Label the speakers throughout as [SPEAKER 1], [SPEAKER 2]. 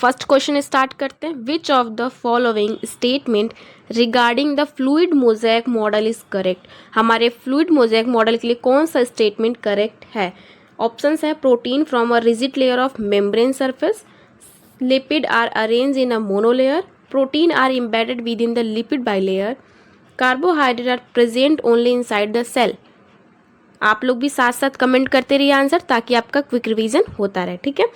[SPEAKER 1] First question start करते हैं। Which of the following statement regarding the fluid mosaic model is correct. हमारे fluid mosaic model के लिए कौन सा स्टेटमेंट करेक्ट है? ऑप्शंस है protein from a rigid layer of membrane surface, lipid are arrange in a monolayer, protein are embedded within the lipid bilayer, carbohydrate are present only inside the cell. आप लोग भी साथ साथ comment करते रहिए answer, ताकि आपका क्विक रिवीजन होता रहे। ठीक है,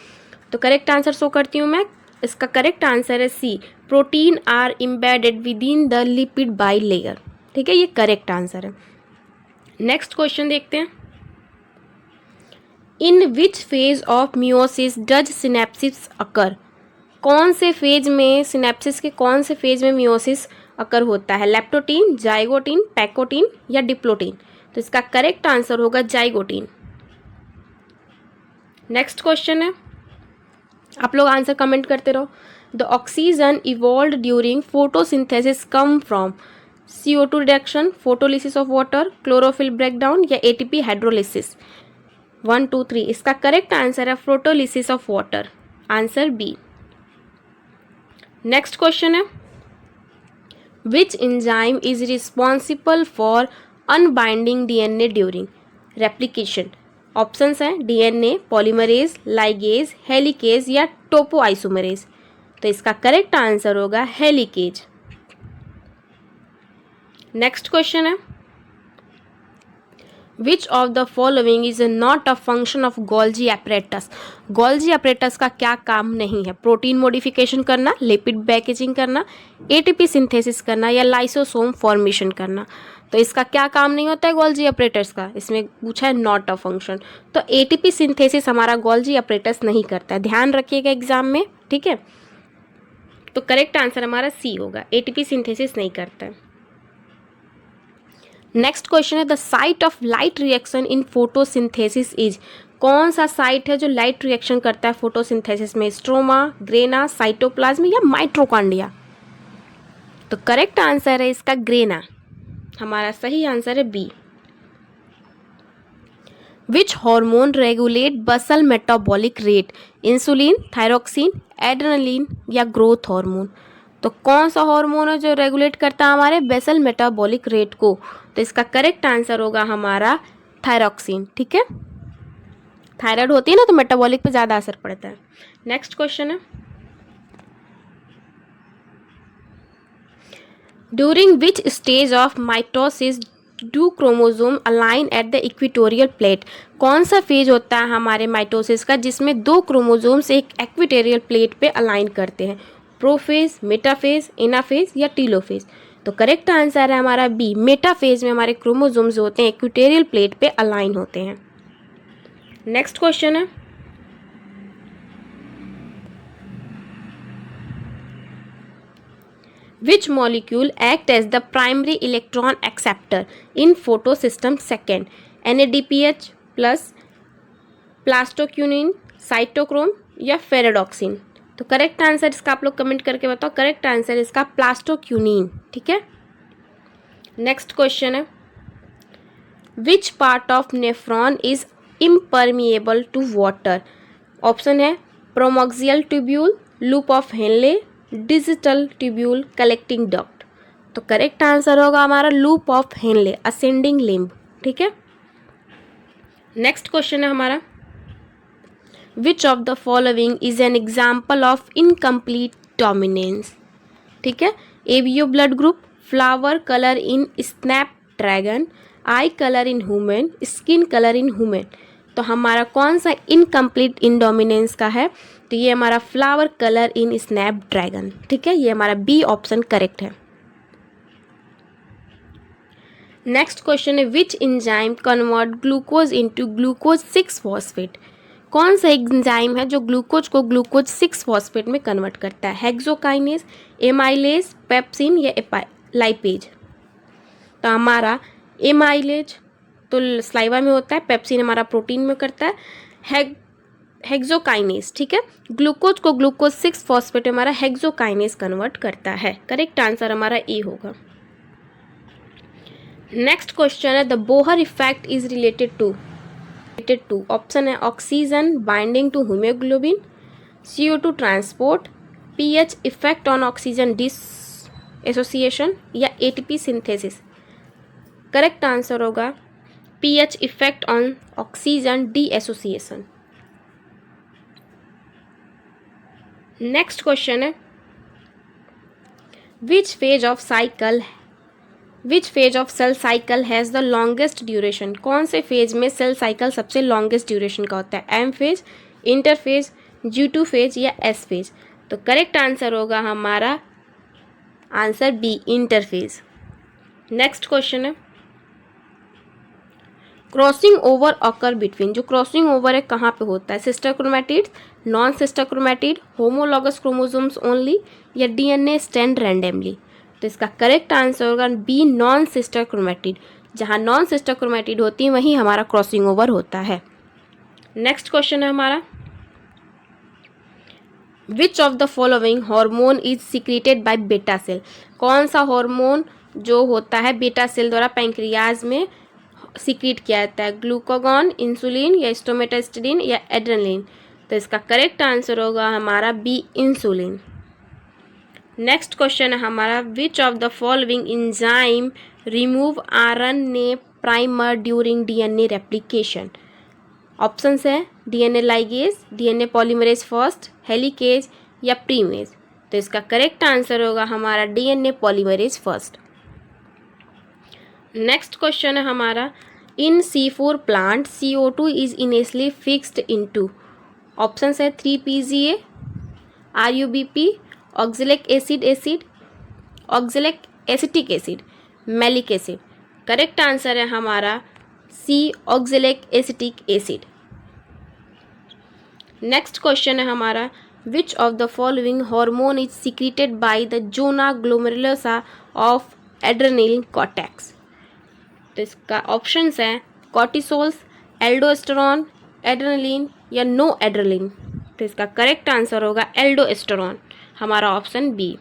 [SPEAKER 1] तो करेक्ट आंसर शो करती हूँ मैं। इसका करेक्ट आंसर है C, protein are embedded within the lipid bilayer. ठीक है, ये करेक्ट आंसर है। नेक्स्ट क्वेश्चन देखते हैं। In which phase of meiosis does synapsis occur. कौन से फेज में, सिनेप्सिस के कौन से फेज में मियोसिस अकर होता है? लेप्टोटीन, जाइगोटीन, पैकोटीन या डिप्लोटीन? तो इसका करेक्ट आंसर होगा जाइगोटीन। नेक्स्ट क्वेश्चन है, आप लोग आंसर कमेंट करते रहो। The oxygen evolve during photosynthesis come from CO2 reduction, photolysis of water, chlorophyll breakdown या ATP हाइड्रोलिसिस? 1 2 3। इसका करेक्ट आंसर है photolysis of water, answer B. Next question है, which enzyme is responsible for unbinding DNA during replication? Options हैं DNA, polymerase, ligase, helicase या topoisomerase. तो इसका correct answer होगा helicase. Next question है, which of the following is not a function of Golgi apparatus. Golgi apparatus का क्या काम नहीं है? प्रोटीन मॉडिफिकेशन करना, लिपिड पैकेजिंग करना, ATP सिंथेसिस करना या लाइसोसोम फॉर्मेशन करना? तो इसका क्या काम नहीं होता है गोल्जी एपरेटस का? इसमें पूछा है नॉट अ फंक्शन, तो ATP सिंथेसिस हमारा गोल्जी एपरेटस नहीं करता है, ध्यान रखिएगा एग्जाम में। ठीक है, तो करेक्ट आंसर हमारा सी होगा, ATP सिंथेसिस नहीं करता है। नेक्स्ट क्वेश्चन है, the site of light reaction in photosynthesis is. कौन सा साइट है जो लाइट रिएक्शन करता है फोटोसिंथेसिस में? स्ट्रोमा, ग्रेना, साइटोप्लाज्म या माइट्रोकॉन्ड्रिया? तो करेक्ट आंसर है इसका ग्रेना, हमारा सही आंसर है B. Which hormone regulate basal metabolic rate? Insulin, thyroxine, adrenaline या ग्रोथ हार्मोन? तो कौन सा हार्मोन है जो रेगुलेट करता है हमारे बेसल मेटाबॉलिक रेट को? तो इसका करेक्ट आंसर होगा हमारा थायरोक्सिन। ठीक है, थायराइड होती है ना, तो मेटाबॉलिक पे ज़्यादा असर पड़ता है। नेक्स्ट क्वेश्चन है, during which stage of mitosis do chromosome align at the equatorial plate? कौन सा फेज होता है हमारे माइटोसिस का जिसमें दो क्रोमोसोम्स एक इक्वेटोरियल प्लेट पे अलाइन करते हैं? प्रोफेज, मेटाफेज, एनाफेज या टीलोफेज? तो करेक्ट आंसर है हमारा बी, मेटाफेज में हमारे क्रोमोसोम्स होते हैं इक्वेटोरियल प्लेट पे अलाइन होते हैं। नेक्स्ट क्वेश्चन है, which molecule act as the primary electron acceptor in photosystem second? NADPH plus, plastoquinone, cytochrome या फेरेडॉक्सिन? तो करेक्ट आंसर इसका आप लोग कमेंट करके बताओ। करेक्ट आंसर इसका प्लास्टोक्यूनिन। ठीक है, नेक्स्ट क्वेश्चन है, which part of nephron is impermeable to water? Option है proximal tubule, loop of Henle, digital tubule, collecting duct? तो करेक्ट आंसर होगा हमारा loop of Henle, ascending limb. ठीक है, नेक्स्ट क्वेश्चन है हमारा, which of the following is an example of incomplete dominance? ठीक है, ABO blood group, flower colour in snapdragon, eye colour in human, skin colour in human? तो हमारा कौन सा इनकम्प्लीट इंडोमिनेंस का है? तो ये हमारा फ्लावर कलर इन स्नैपड्रैगन। ठीक है, ये हमारा बी ऑप्शन करेक्ट है। नेक्स्ट क्वेश्चन है, which enzyme convert glucose into glucose 6 phosphate? कौन सा एंजाइम है जो ग्लूकोज को ग्लूकोज 6 फॉस्फेट में कन्वर्ट करता है? हेक्सोकाइनेज, एमाइलेज, पेप्सिन या लाइपेज? तो हमारा एमाइलेज तो स्लाइवा में होता है, पेप्सिन हमारा प्रोटीन में करता है, हेक्सोकाइनेज। ठीक है, ग्लूकोज को ग्लूकोज 6 फॉस्फेट हमारा हेक्सोकाइनेज कन्वर्ट करता है। करेक्ट आंसर हमारा ए होगा। नेक्स्ट क्वेश्चन है, the Bohr effect is related to option है oxygen binding to haemoglobin, CO2 transport, pH effect on oxygen dissociation या एटीपी सिंथेसिस? करेक्ट आंसर होगा pH effect on oxygen dissociation. Next question है which phase of cell cycle has the longest duration? कौन से फेज में cell cycle सबसे longest duration का होता है? M phase, inter phase, G2 phase या एस फेज? तो करेक्ट आंसर होगा हमारा answer B, inter phase. Next question है क्रॉसिंग ओवर ऑकर बिटवीन? जो क्रॉसिंग ओवर है कहाँ पे होता है? Sister chromatid, non sister chromatid, homologous chromosomes only या डीएनए स्टैंड रैंडमली? तो इसका करेक्ट आंसर होगा बी, नॉन सिस्टर क्रोमैटिड। जहाँ नॉन सिस्टर क्रोमैटिड होती है वहीं हमारा क्रॉसिंग ओवर होता है। नेक्स्ट क्वेश्चन है हमारा which of the following hormone is secreted bye बेटा सेल? कौन सा हार्मोन जो होता है बेटा सेल द्वारा पैंक्रियाज में सीक्रेट किया जाता है? ग्लूकागॉन, इंसुलिन या स्टोमेटास्टिडिन या एड्रेनलिन? तो इसका करेक्ट आंसर होगा हमारा बी, इंसुलिन। नेक्स्ट क्वेश्चन है हमारा which of the following enzyme remove RNA primer during DNA replication? Options है DNA ligase, DNA polymerase first, helicase या प्रीमेज? तो इसका करेक्ट आंसर होगा हमारा DNA polymerase first. Next question है हमारा in C4 plant CO2 is initially fixed into? Options है 3-PGA, RUBP, oxalic acid, oxalic acetic acid, malic acid? Correct answer है हमारा C, oxalic acetic acid. Next question है हमारा which of the following hormone is secreted by the zona glomerulosa of adrenal cortex? तो इसका options हैं cortisols, aldosterone, adrenaline या noradrenaline? तो इसका करेक्ट आंसर होगा एल्डोस्टेरॉन, हमारा ऑप्शन बी।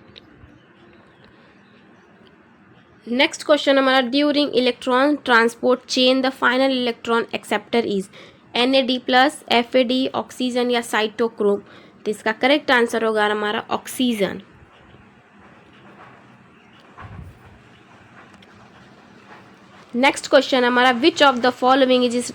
[SPEAKER 1] नेक्स्ट क्वेश्चन हमारा during electron transport chain the final electron acceptor is? NAD+, FAD, oxygen या साइटोक्रोम? तो इसका करेक्ट आंसर होगा हमारा ऑक्सीजन। नेक्स्ट क्वेश्चन हमारा which of the following is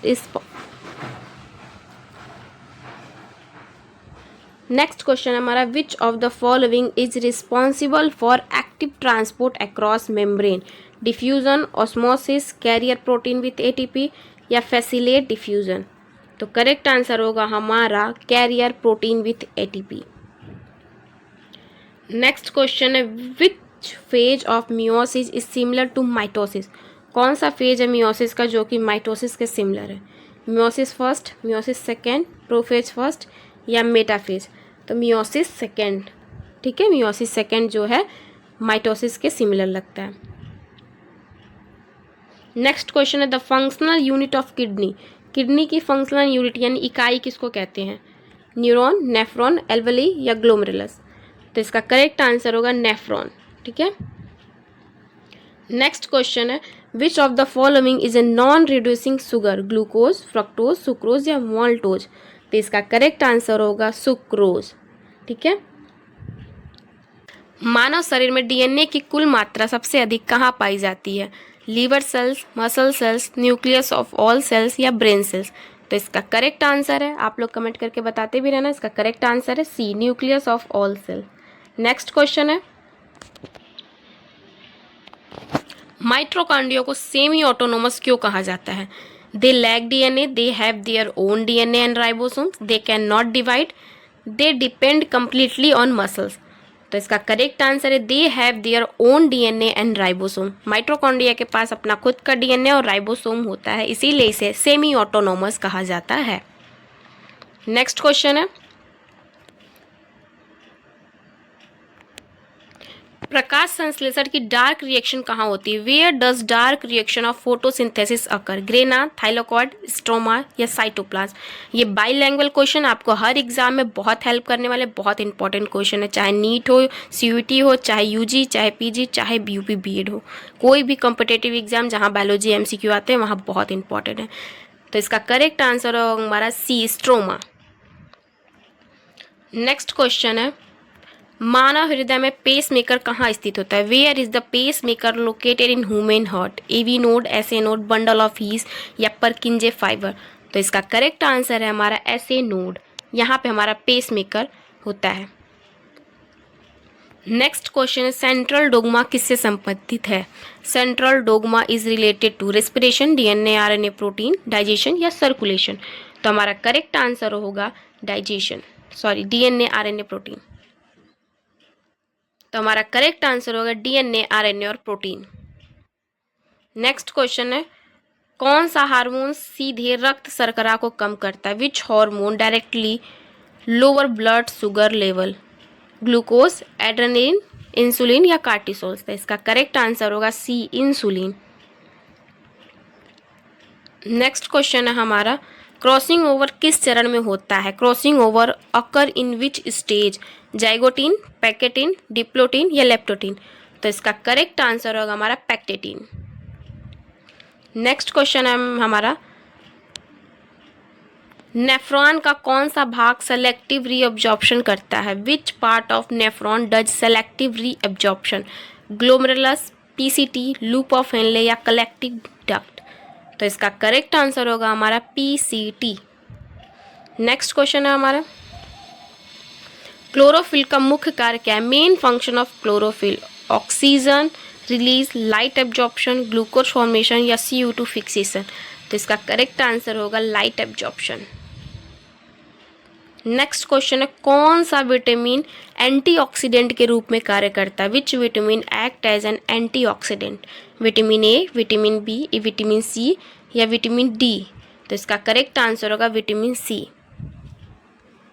[SPEAKER 1] next question हमारा which of the following is responsible for active transport across membrane? Diffusion, osmosis, carrier protein with ATP या facilitate diffusion? तो correct answer होगा हमारा carrier protein with ATP। Next question है which phase of meiosis is similar to mitosis? कौन सा phase है meiosis का जो कि माइटोसिस के सिमिलर है? Meiosis first, meiosis second, prophase first या मेटाफेज? तो मियोसिस सेकेंड, ठीक है, मियोसिस सेकेंड जो है माइटोसिस के सिमिलर लगता है। नेक्स्ट क्वेश्चन है the functional unit of kidney? Kidney की फंक्शनल यूनिट यानी इकाई किसको कहते हैं? न्यूरॉन, नेफ्रॉन, एल्वेली या ग्लोमेरुलस? तो इसका करेक्ट आंसर होगा नेफ्रॉन, ठीक है। नेक्स्ट क्वेश्चन है which of the following is a non reducing sugar? Glucose, fructose, sucrose या माल्टोज? तो इसका करेक्ट आंसर होगा सुक्रोज, ठीक है। मानव शरीर में डीएनए की कुल मात्रा सबसे अधिक कहाँ पाई जाती है? Liver cells, muscle cells, nucleus of all cells या ब्रेन सेल्स? तो इसका करेक्ट आंसर है, आप लोग कमेंट करके बताते भी रहना, इसका करेक्ट आंसर है C, nucleus of all cell. Next question है माइटोकॉन्ड्रिया को सेमी ऑटोनोमस क्यों कहा जाता है? They lack DNA, they have their own DNA and ribosomes, they can not divide, they depend completely on muscles? तो इसका correct answer है they have their own DNA and ribosome. Mitochondria के पास अपना खुद का डीएनए और राइबोसोम होता है, इसीलिए इसे सेमी ऑटोनोमस कहा जाता है। नेक्स्ट क्वेश्चन है प्रकाश संश्लेषण की डार्क रिएक्शन कहाँ होती है? Where does dark reaction of photosynthesis occur? Grana, thylakoid, stroma या साइटोप्लाज्म? ये बाईलैंग्वेज क्वेश्चन आपको हर एग्जाम में बहुत हेल्प करने वाले बहुत इंपॉर्टेंट क्वेश्चन है, चाहे नीट हो, CUET हो, चाहे UG, चाहे PG, चाहे BUP BEd हो, कोई भी कॉम्पिटेटिव एग्जाम जहाँ बायोलॉजी MCQ आते हैं वहाँ बहुत इंपॉर्टेंट है। तो इसका करेक्ट आंसर हमारा सी, स्ट्रोमा। नेक्स्ट क्वेश्चन है मानव हृदय में पेस मेकर कहाँ स्थित होता है? Where is the pace maker located in human heart? AV node, SA node, bundle of His या परकिंजे फाइबर? तो इसका करेक्ट आंसर है हमारा एसए नोड। यहाँ पे हमारा पेस मेकर होता है। नेक्स्ट क्वेश्चन है सेंट्रल डोग्मा किससे संबंधित है? सेंट्रल डोग्मा is related to respiration, DNA, RNA, protein, digestion या सर्कुलेशन? तो हमारा करेक्ट आंसर होगा digestion, sorry DNA, RNA, protein. तो हमारा करेक्ट आंसर होगा डीएनए, आरएनए और प्रोटीन। नेक्स्ट क्वेश्चन है कौन सा हार्मोन सीधे रक्त शर्करा को कम करता है? Which hormone directly lower blood sugar level? Glucose, adrenaline, insulin या कार्टिसोल? तो इसका करेक्ट आंसर होगा सी, इंसुलिन। नेक्स्ट क्वेश्चन है हमारा क्रॉसिंग ओवर किस चरण में होता है? Crossing over occur in which stage? Zygotene, pachytene, diplotene या लेप्टोटिन? तो इसका करेक्ट आंसर होगा हमारा पैक्टेटिन। नेक्स्ट क्वेश्चन है हमारा नेफ्रॉन का कौन सा भाग सेलेक्टिव रीअब्जॉर्प्शन करता है? Which part of nephron does selective reabsorption? Glomerulus, PCT, loop of Henley या कलेक्टिव डक्ट? तो इसका करेक्ट आंसर होगा हमारा पीसीटी। नेक्स्ट क्वेश्चन है हमारा क्लोरोफिल का मुख्य कार्य क्या है? Main function of chlorophyll? Oxygen release, light absorption, glucose formation या CO2 फिक्सेशन? तो इसका करेक्ट आंसर होगा लाइट एब्जॉर्प्शन। नेक्स्ट क्वेश्चन है कौन सा विटामिन एंटीऑक्सीडेंट के रूप में कार्य करता है? Which vitamin act as an antioxidant? Vitamin A, vitamin B, vitamin C या विटामिन डी? तो इसका करेक्ट आंसर होगा विटामिन सी।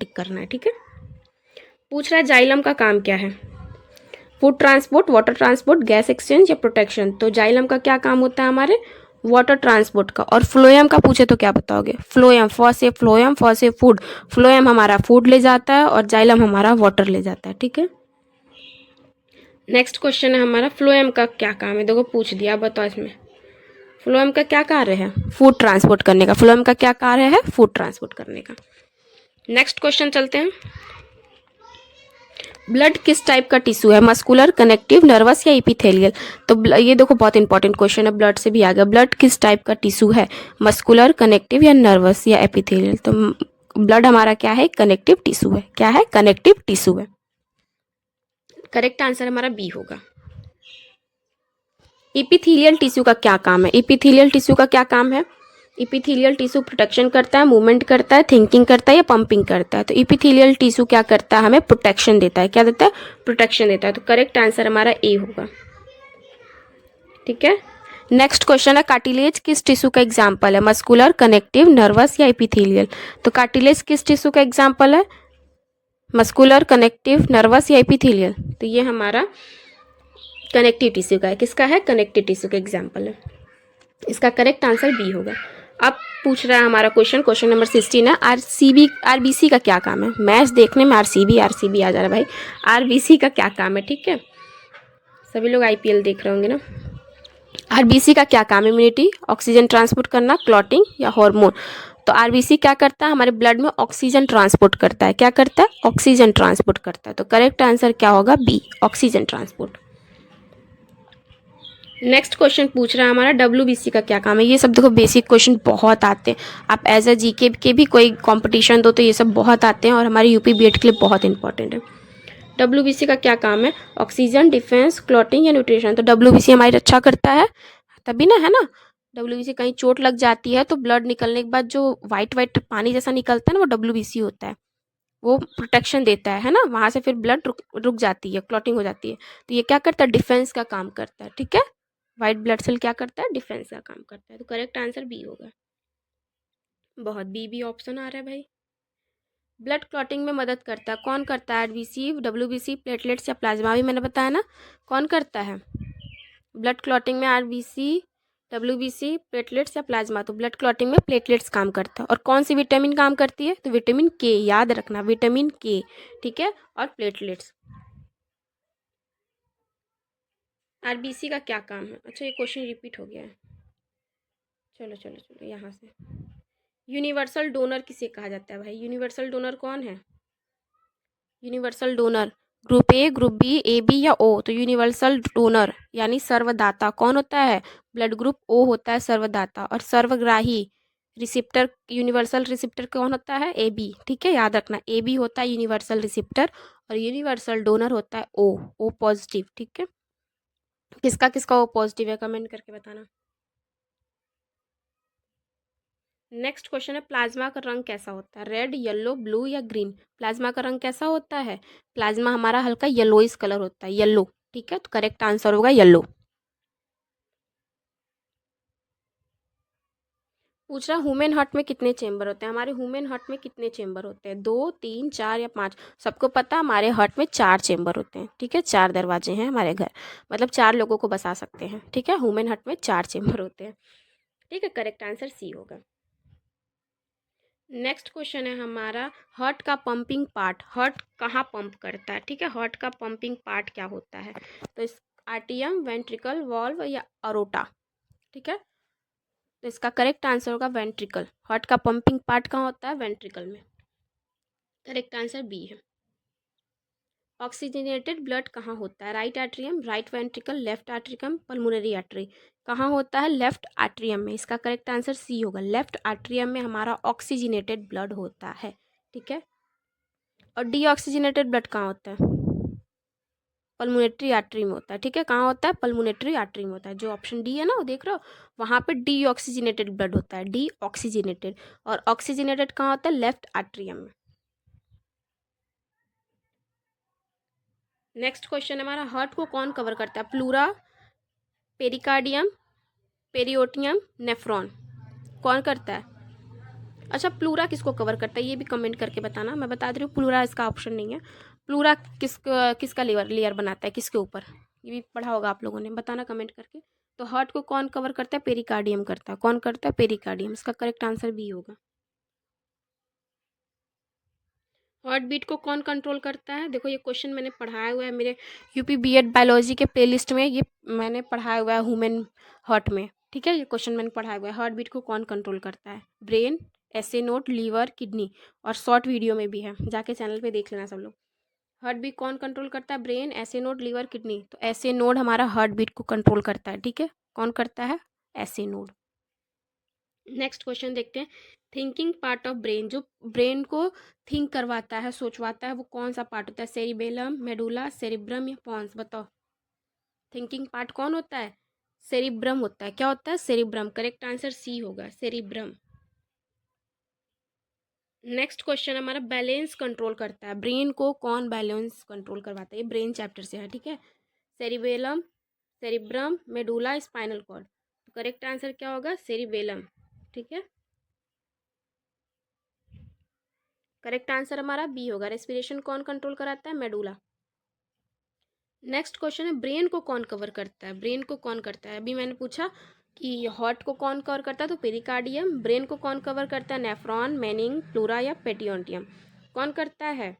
[SPEAKER 1] टिक करना है, ठीक है। पूछ रहा है जाइलम का काम क्या है? Food transport, water transport, gas exchange या प्रोटेक्शन? तो जाइलम का क्या काम होता है हमारे? वाटर ट्रांसपोर्ट का। और फ्लोएम का पूछे तो क्या बताओगे? Phloem, phloem food. फ्लोएम हमारा फूड ले जाता है और जाइलम हमारा वाटर ले जाता है, ठीक है। नेक्स्ट क्वेश्चन है हमारा फ्लोएम का क्या काम है? देखो पूछ दिया, बताओ इसमें फ्लोएम का क्या कार्य है? फूड ट्रांसपोर्ट करने का। फ्लोएम का क्या कार्य है? फूड ट्रांसपोर्ट करने का। नेक्स्ट क्वेश्चन चलते हैं ब्लड किस टाइप का टिश्यू है? मस्कुलर, कनेक्टिव, नर्वस या एपिथेलियल? तो ये देखो बहुत इंपॉर्टेंट क्वेश्चन है, ब्लड से भी आ गया। ब्लड किस टाइप का टिश्यू है? मस्कुलर, कनेक्टिव या नर्वस या एपिथेलियल? तो ब्लड हमारा क्या है? कनेक्टिव टिश्यू है। क्या है? कनेक्टिव टिश्यू है। करेक्ट आंसर हमारा बी होगा। एपिथेलियल टिश्यू का क्या काम है? एपिथेलियल टिश्यू का क्या काम है? इपिथेलियल टिश्यू प्रोटेक्शन करता है, मूवमेंट करता है, थिंकिंग करता है या पंपिंग करता है? तो इपिथेलियल टिश्यू क्या करता है? हमें प्रोटेक्शन देता है। क्या देता है? प्रोटेक्शन देता है। तो करेक्ट आंसर हमारा ए होगा, ठीक है। नेक्स्ट क्वेश्चन है कार्टिलेज किस टिश्यू का एग्जाम्पल है? मस्कुलर, कनेक्टिव, नर्वस या इपिथेलियल? तो कार्टिलेज किस टिश्यू का एग्जाम्पल है? मस्कुलर, कनेक्टिव, नर्वस या इपिथेलियल? तो ये हमारा कनेक्टिव टिश्यू का है। किसका है? कनेक्टिव टिश्यू का एग्जाम्पल है। इसका करेक्ट आंसर बी होगा। अब पूछ रहा है हमारा क्वेश्चन नंबर 16 है आरबीसी का क्या काम है? मैच देखने में आरसीबी आ जा रहा है भाई। आरबीसी का क्या काम है? ठीक है, सभी लोग आईपीएल देख रहे होंगे ना। आरबीसी का क्या काम है? इम्यूनिटी, ऑक्सीजन ट्रांसपोर्ट करना, क्लॉटिंग या हार्मोन? तो आरबीसी क्या करता है? हमारे ब्लड में ऑक्सीजन ट्रांसपोर्ट करता है। क्या करता है? ऑक्सीजन ट्रांसपोर्ट करता है। तो करेक्ट आंसर क्या होगा? B, oxygen transport. Next question पूछ रहा है हमारा डब्ल्यूबीसी का क्या काम है? ये सब देखो बेसिक क्वेश्चन बहुत आते हैं। आप एज अ जीके के भी कोई कंपटीशन दो तो ये सब बहुत आते हैं और हमारे यूपी बीएड के लिए बहुत इंपॉर्टेंट है। डब्ल्यूबीसी का क्या काम है? ऑक्सीजन, डिफेंस, क्लॉटिंग या न्यूट्रिशन? तो डब्ल्यूबीसी हमारी रक्षा करता है तभी ना, है ना। डब्ल्यूबीसी कहीं चोट लग जाती है तो ब्लड निकलने के बाद जो वाइट वाइट पानी जैसा निकलता है ना, वो डब्ल्यूबीसी होता है। वो प्रोटेक्शन देता है ना, वहाँ से फिर ब्लड रुक जाती है, क्लॉटिंग हो जाती है। तो ये क्या करता है? डिफेंस का काम करता है, ठीक है। वाइट ब्लड सेल क्या करता है? डिफेंस का काम करता है। तो करेक्ट आंसर बी होगा। बहुत बी ऑप्शन आ रहा है भाई। ब्लड क्लॉटिंग में मदद करता है कौन करता है? आरबीसी, डब्ल्यूबीसी, प्लेटलेट्स या प्लाज्मा? भी मैंने बताया ना कौन करता है ब्लड क्लॉटिंग में। आरबीसी, डब्ल्यूबीसी, प्लेटलेट्स या प्लाज्मा? तो ब्लड क्लॉटिंग में प्लेटलेट्स काम करता है। और कौन सी विटामिन काम करती है? तो विटामिन के, याद रखना विटामिन के, ठीक है, और प्लेटलेट्स। आरबीसी का क्या काम है? अच्छा ये क्वेश्चन रिपीट हो गया है। चलो यहाँ से यूनिवर्सल डोनर किसे कहा जाता है भाई? यूनिवर्सल डोनर कौन है? Universal donor group A, group B, A B या ओ? तो यूनिवर्सल डोनर यानी सर्वदाता कौन होता है? ब्लड ग्रुप ओ होता है सर्वदाता। और सर्वग्राही रिसिप्टर, यूनिवर्सल रिसिप्टर कौन होता है? A B. ठीक है, याद रखना, ए बी होता है यूनिवर्सल रिसिप्टर और यूनिवर्सल डोनर होता है ओ, ओ पॉजिटिव। ठीक है, किसका किसका ओ पॉजिटिव है कमेंट करके बताना। नेक्स्ट क्वेश्चन है, प्लाज्मा का रंग कैसा होता है? रेड, येलो, ब्लू या ग्रीन? प्लाज्मा का रंग कैसा होता है? प्लाज्मा हमारा हल्का येलोइस कलर होता है, येलो। ठीक है, तो करेक्ट आंसर होगा येलो। पूछ रहा ह्यूमन हार्ट में कितने चेंबर होते हैं? हमारे ह्यूमन हार्ट में कितने चेंबर होते हैं? 2, 3, 4 या 5? सबको पता है हमारे हार्ट में 4 चेंबर होते हैं। ठीक है, 4 दरवाजे हैं हमारे घर, मतलब 4 लोगों को बसा सकते हैं। ठीक है, ह्यूमन हार्ट में 4 चेंबर होते हैं। ठीक है, करेक्ट आंसर सी होगा। नेक्स्ट क्वेश्चन है हमारा, हार्ट का पंपिंग पार्ट, हार्ट कहाँ पंप करता है? ठीक है, हार्ट का पंपिंग पार्ट क्या होता है? तो इस आर्टियम, वेंट्रिकल, वॉल्व या अरोटा? ठीक है, तो इसका करेक्ट आंसर होगा वेंट्रिकल। हार्ट का पंपिंग पार्ट कहाँ होता है? वेंट्रिकल में। करेक्ट आंसर बी है। ऑक्सीजनेटेड ब्लड कहाँ होता है? Right atrium, right ventricle, left atrium, pulmonary artery? कहाँ होता है? लेफ्ट एट्रियम में। इसका करेक्ट आंसर सी होगा, लेफ्ट एट्रियम में हमारा ऑक्सीजनेटेड ब्लड होता है। ठीक है, और डीऑक्सीजनेटेड ब्लड कहाँ होता है? पल्मोनेटरी आर्टरी में होता है। ठीक है, कहाँ होता है? पल्मोनेटरी आर्टरी में होता है। जो ऑप्शन डी है ना, वो देख रहे हो, वहाँ पे डीऑक्सीजनेटेड ब्लड होता है, डीऑक्सीजनेटेड। और ऑक्सीजनेटेड कहाँ होता है? लेफ्ट एट्रियम में। नेक्स्ट क्वेश्चन हमारा, हार्ट को कौन कवर करता है? Pleura, pericardium, periosteum, nephron? कौन करता है? अच्छा, प्लूरा किसको कवर करता है ये भी कमेंट करके बताना। मैं बता दे रही हूँ, प्लूरा इसका ऑप्शन नहीं है। प्लूरा किसका लेयर बनाता है, किसके ऊपर? ये भी पढ़ा होगा आप लोगों ने, बताना कमेंट करके। तो हार्ट को कौन कवर करता है? पेरिकार्डियम करता है। कौन करता है? पेरिकार्डियम। इसका करेक्ट आंसर बी होगा। हार्ट बीट को कौन कंट्रोल करता है? देखो, ये क्वेश्चन मैंने पढ़ाया हुआ है मेरे यूपी बीएड बायोलॉजी के प्लेलिस्ट में, ये मैंने पढ़ाया हुआ है ह्यूमन हार्ट में। ठीक है, ये क्वेश्चन मैंने पढ़ाया हुआ है। हार्ट बीट को कौन कंट्रोल करता है? ब्रेन, ऐसे नोड, लीवर, किडनी? और शॉर्ट वीडियो में भी है, जाके चैनल पे देख लेना सब लोग। हार्ट बीट कौन कंट्रोल करता है? ब्रेन, ऐसे नोड, लीवर, किडनी? तो ऐसे नोड हमारा हार्ट बीट को कंट्रोल करता है। ठीक है, कौन करता है? ऐसे नोड। नेक्स्ट क्वेश्चन देखते हैं, थिंकिंग पार्ट ऑफ ब्रेन, जो ब्रेन को थिंक करवाता है, सोचवाता है, वो कौन सा पार्ट होता है? सेरिबेलम, मेडुला, सेरिब्रम या पॉन्स? बताओ, थिंकिंग पार्ट कौन होता है? सेरिब्रम होता है। क्या होता है? सेरिब्रम। करेक्ट आंसर सी होगा, सेरिब्रम। नेक्स्ट क्वेश्चन हमारा, बैलेंस कंट्रोल करता है, ब्रेन को कौन बैलेंस कंट्रोल करवाता है? ये ब्रेन चैप्टर से है। ठीक है, cerebellum, cerebrum, medulla, spinal cord? तो करेक्ट आंसर क्या होगा? सेरिबेलम। ठीक है, करेक्ट आंसर हमारा बी होगा। रेस्पिरेशन कौन कंट्रोल कराता है? मेडुला। नेक्स्ट क्वेश्चन है, ब्रेन को कौन कवर करता है? ब्रेन को कौन करता है? अभी मैंने पूछा कि हार्ट को कौन कवर करता है, तो पेरिकार्डियम। ब्रेन को कौन कवर करता है? नेफ्रॉन, मेनिंग, प्लूरा या पेटियोटियम? कौन करता है?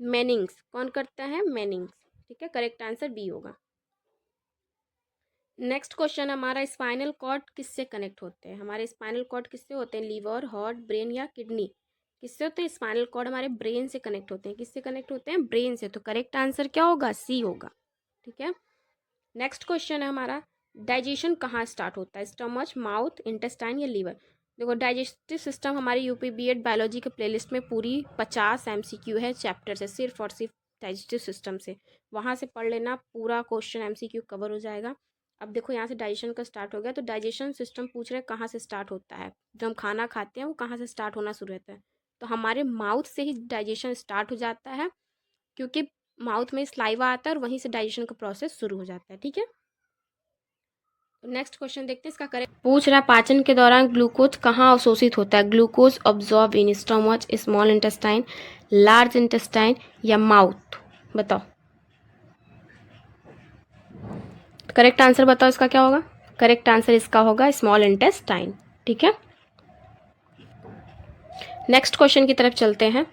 [SPEAKER 1] मेनिंग्स। कौन करता है? मेनिंग्स। ठीक है, करेक्ट आंसर बी होगा। नेक्स्ट क्वेश्चन हमारा, स्पाइनल कॉर्ड किससे कनेक्ट होते हैं? हमारे स्पाइनल कॉर्ड किससे होते हैं? लीवर, हार्ट, ब्रेन या किडनी? किससे होते हैं? स्पाइनल कॉर्ड हमारे ब्रेन से कनेक्ट होते हैं। किससे कनेक्ट होते हैं? ब्रेन से। तो करेक्ट आंसर क्या होगा? सी होगा। ठीक है, नेक्स्ट क्वेश्चन है हमारा, डाइजेशन कहाँ स्टार्ट होता है? स्टमच, माउथ, इंटेस्टाइन या लीवर? देखो, डाइजेस्टिव सिस्टम हमारी यूपी बीएड बायोलॉजी के प्लेलिस्ट में पूरी 50 एमसीक्यू है चैप्टर से, सिर्फ और सिर्फ डाइजेस्टिव सिस्टम से। वहाँ से पढ़ लेना, पूरा क्वेश्चन एमसीक्यू कवर हो जाएगा। अब देखो, यहाँ से डाइजेशन का स्टार्ट हो गया, तो डाइजेशन सिस्टम पूछ रहे हैं कहाँ से स्टार्ट होता है, जब हम खाना खाते हैं वो कहाँ से स्टार्ट होना शुरू होता है? तो हमारे माउथ से ही डाइजेशन स्टार्ट हो जाता है, क्योंकि माउथ में स्लाइवा आता है और वहीं से डाइजेशन का प्रोसेस शुरू हो जाता है। ठीक है, नेक्स्ट क्वेश्चन देखते हैं इसका करेक्ट। पूछ रहा है, पाचन के दौरान ग्लूकोज कहाँ अवशोषित होता है? Glucose absorb in stomach, small intestine, large intestine या माउथ? बताओ, करेक्ट आंसर बताओ, इसका क्या होगा? करेक्ट आंसर इसका होगा स्मॉल इंटेस्टाइन। ठीक है, नेक्स्ट क्वेश्चन की तरफ चलते हैं।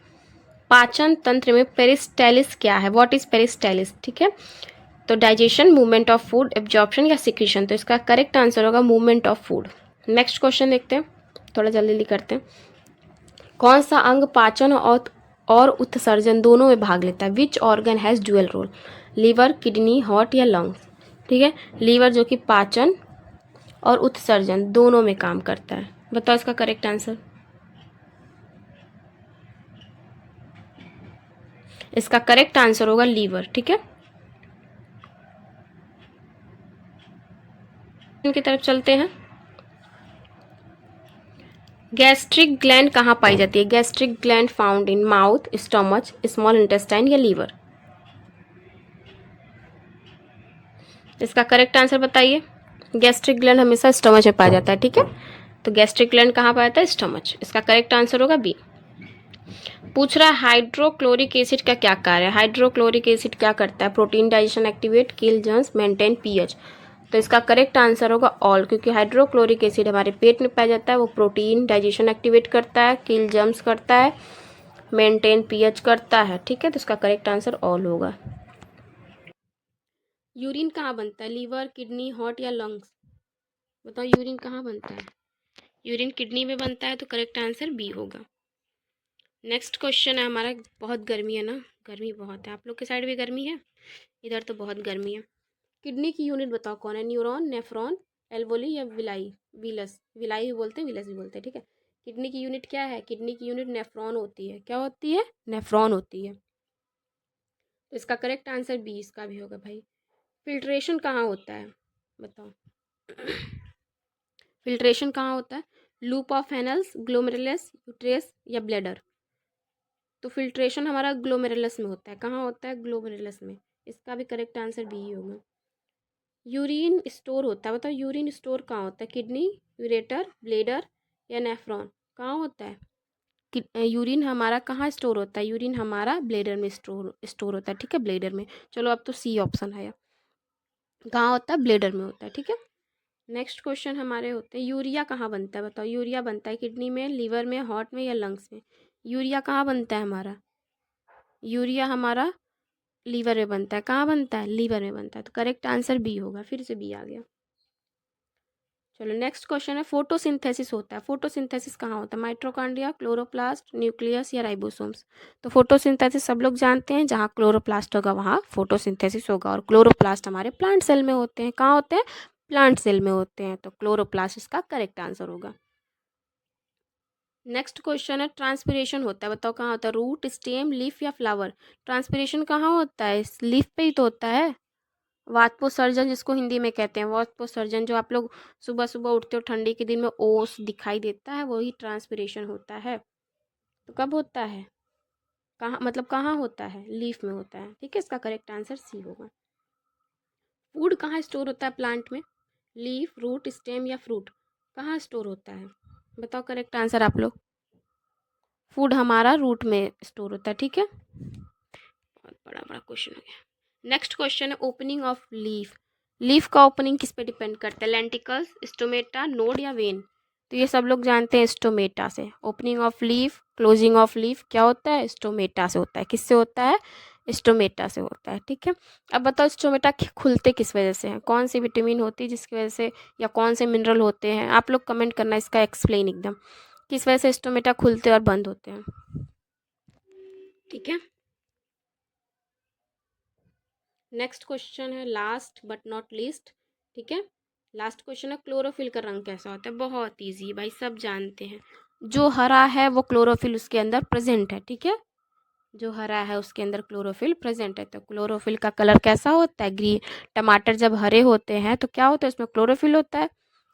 [SPEAKER 1] पाचन तंत्र में पेरिस्टालिस क्या है? What is peristalsis? ठीक है, तो digestion, movement of food, absorption या सिक्रीशन? तो इसका करेक्ट आंसर होगा movement of food. Next question देखते हैं, थोड़ा जल्दी जल्दी करते हैं। कौन सा अंग पाचन और उत्सर्जन दोनों में भाग लेता है। Which organ has dual role? Liver, kidney, heart या लंग्स? ठीक है, लीवर जो कि पाचन और उत्सर्जन दोनों में काम करता है। बताओ इसका करेक्ट आंसर। इसका करेक्ट आंसर होगा लीवर। ठीक है, इनकी तरफ चलते हैं। गैस्ट्रिक ग्लैंड कहाँ पाई जाती है? Gastric gland found in mouth, stomach, small intestine या लीवर? इसका करेक्ट आंसर बताइए। गैस्ट्रिक ग्लैंड हमेशा स्टमच में पाया जाता है। ठीक है, तो गैस्ट्रिक ग्लैंड कहाँ पाया जाता है? स्टमच। इसका करेक्ट आंसर होगा बी। पूछ रहा है हाइड्रोक्लोरिक एसिड का क्या कार्य है? हाइड्रोक्लोरिक एसिड क्या करता है? प्रोटीन डाइजेशन एक्टिवेट, किल जर्म्स, मेंटेन पीएच। तो इसका करेक्ट आंसर होगा ऑल, क्योंकि हाइड्रोक्लोरिक एसिड हमारे पेट में पाया जाता है। वो प्रोटीन डाइजेशन एक्टिवेट करता है, किल जर्म्स करता है, मेंटेन पीएच करता है। ठीक है, तो इसका करेक्ट आंसर ऑल होगा। यूरिन कहाँ बनता है? लीवर, किडनी, हार्ट या लंग्स? बताओ यूरिन कहाँ बनता है? यूरिन किडनी में बनता है, तो करेक्ट आंसर बी होगा। नेक्स्ट क्वेश्चन है हमारा। बहुत गर्मी है ना, गर्मी बहुत है। आप लोग के साइड भी गर्मी है? इधर तो बहुत गर्मी है। किडनी की यूनिट बताओ कौन है? न्यूरॉन, नेफ्रॉन, एल्वोली या विलाई? विलस, विलाई भी बोलते हैं, विलस भी बोलते हैं। ठीक है, किडनी की यूनिट क्या है? किडनी की यूनिट नेफ्रॉन होती है। क्या होती है? नेफ्रॉन होती है। तो इसका करेक्ट आंसर बी इसका भी होगा भाई। फिल्ट्रेशन कहाँ होता है? बताओ फिल्ट्रेशन कहाँ होता है? लूप ऑफ हेनल्स, ग्लोमेरुलस, यूट्रस या ब्लैडर? तो फिल्ट्रेशन हमारा ग्लोमेरुलस में होता है। कहाँ होता है? ग्लोमेरुलस में। इसका भी करेक्ट आंसर बी ही होगा। यूरिन स्टोर होता है। बताओ यूरिन स्टोर कहाँ होता है? किडनी, यूरेटर, ब्लेडर या नेफ्रॉन? कहाँ होता है? यूरिन हमारा कहाँ स्टोर होता है? यूरिन हमारा ब्लेडर में स्टोर होता है। ठीक है, ब्लेडर में। चलो अब तो सी ऑप्शन है। कहाँ होता है? ब्लेडर में होता है। ठीक है, नेक्स्ट क्वेश्चन हमारे होते हैं यूरिया कहाँ बनता है? बताओ यूरिया बनता है किडनी में, लीवर में, हार्ट में या लंग्स में? यूरिया कहाँ बनता है हमारा? यूरिया हमारा लीवर में बनता है। कहाँ बनता है? लीवर में बनता है। तो करेक्ट आंसर बी होगा। फिर से बी आ गया। चलो नेक्स्ट क्वेश्चन है फोटोसिंथेसिस होता है। फोटोसिंथेसिस कहाँ होता है? माइट्रोकॉन्ड्रिया, क्लोरोप्लास्ट, न्यूक्लियस या राइबोसोम्स? तो फोटोसिंथेसिस सब लोग जानते हैं, जहाँ क्लोरोप्लास्ट होगा वहाँ फोटोसिंथेसिस होगा। और क्लोरोप्लास्ट हमारे प्लांट सेल में होते हैं। कहाँ होते हैं? प्लांट सेल में होते हैं। तो क्लोरोप्लास्ट इसका करेक्ट आंसर होगा। नेक्स्ट क्वेश्चन है ट्रांसपिरेशन होता है। बताओ कहाँ होता है? रूट, स्टेम, लीफ या फ्लावर? ट्रांसपिरेशन कहाँ होता है? लीफ पे ही तो होता है। वाष्पोत्सर्जन जिसको हिंदी में कहते हैं, वाष्पोत्सर्जन जो आप लोग सुबह सुबह उठते हो ठंडी के दिन में ओस दिखाई देता है, वही ट्रांसपिरेशन होता है। तो कब होता है? कहाँ मतलब कहाँ होता है? लीफ में होता है। ठीक है, इसका करेक्ट आंसर सी होगा। फूड कहाँ स्टोर होता है प्लांट में? लीफ, रूट, स्टेम या फ्रूट? कहाँ स्टोर होता है? बताओ करेक्ट आंसर आप लोग। फूड हमारा रूट में स्टोर होता है। ठीक है, बहुत बड़ा बड़ा क्वेश्चन हो गया। नेक्स्ट क्वेश्चन है ओपनिंग ऑफ लीफ। लीफ का ओपनिंग किस पे डिपेंड करता है? लेंटिकल्स, स्टोमेटा, नोड या वेन? तो ये सब लोग जानते हैं स्टोमेटा से। Opening of leaf, closing of leaf क्या होता है? स्टोमेटा से होता है। किससे होता है? स्टोमेटा से होता है। ठीक है, अब बताओ स्टोमेटा खुलते किस वजह से हैं? कौन सी विटामिन होती है जिसकी वजह से, या कौन से मिनरल होते हैं? आप लोग कमेंट करना इसका एक्सप्लेन एकदम, किस वजह से स्टोमेटा खुलते और बंद होते हैं। ठीक है, नेक्स्ट क्वेश्चन है लास्ट बट नॉट लीस्ट। ठीक है, लास्ट क्वेश्चन है क्लोरोफिल का रंग कैसा होता है? बहुत इजी भाई, सब जानते हैं। जो हरा है वो क्लोरोफिल उसके अंदर प्रेजेंट है। ठीक है, जो हरा है उसके अंदर क्लोरोफिल प्रेजेंट है। तो क्लोरोफिल का कलर कैसा होता है? ग्रीन। टमाटर जब हरे होते हैं तो क्या होता है? उसमें क्लोरोफिल होता है।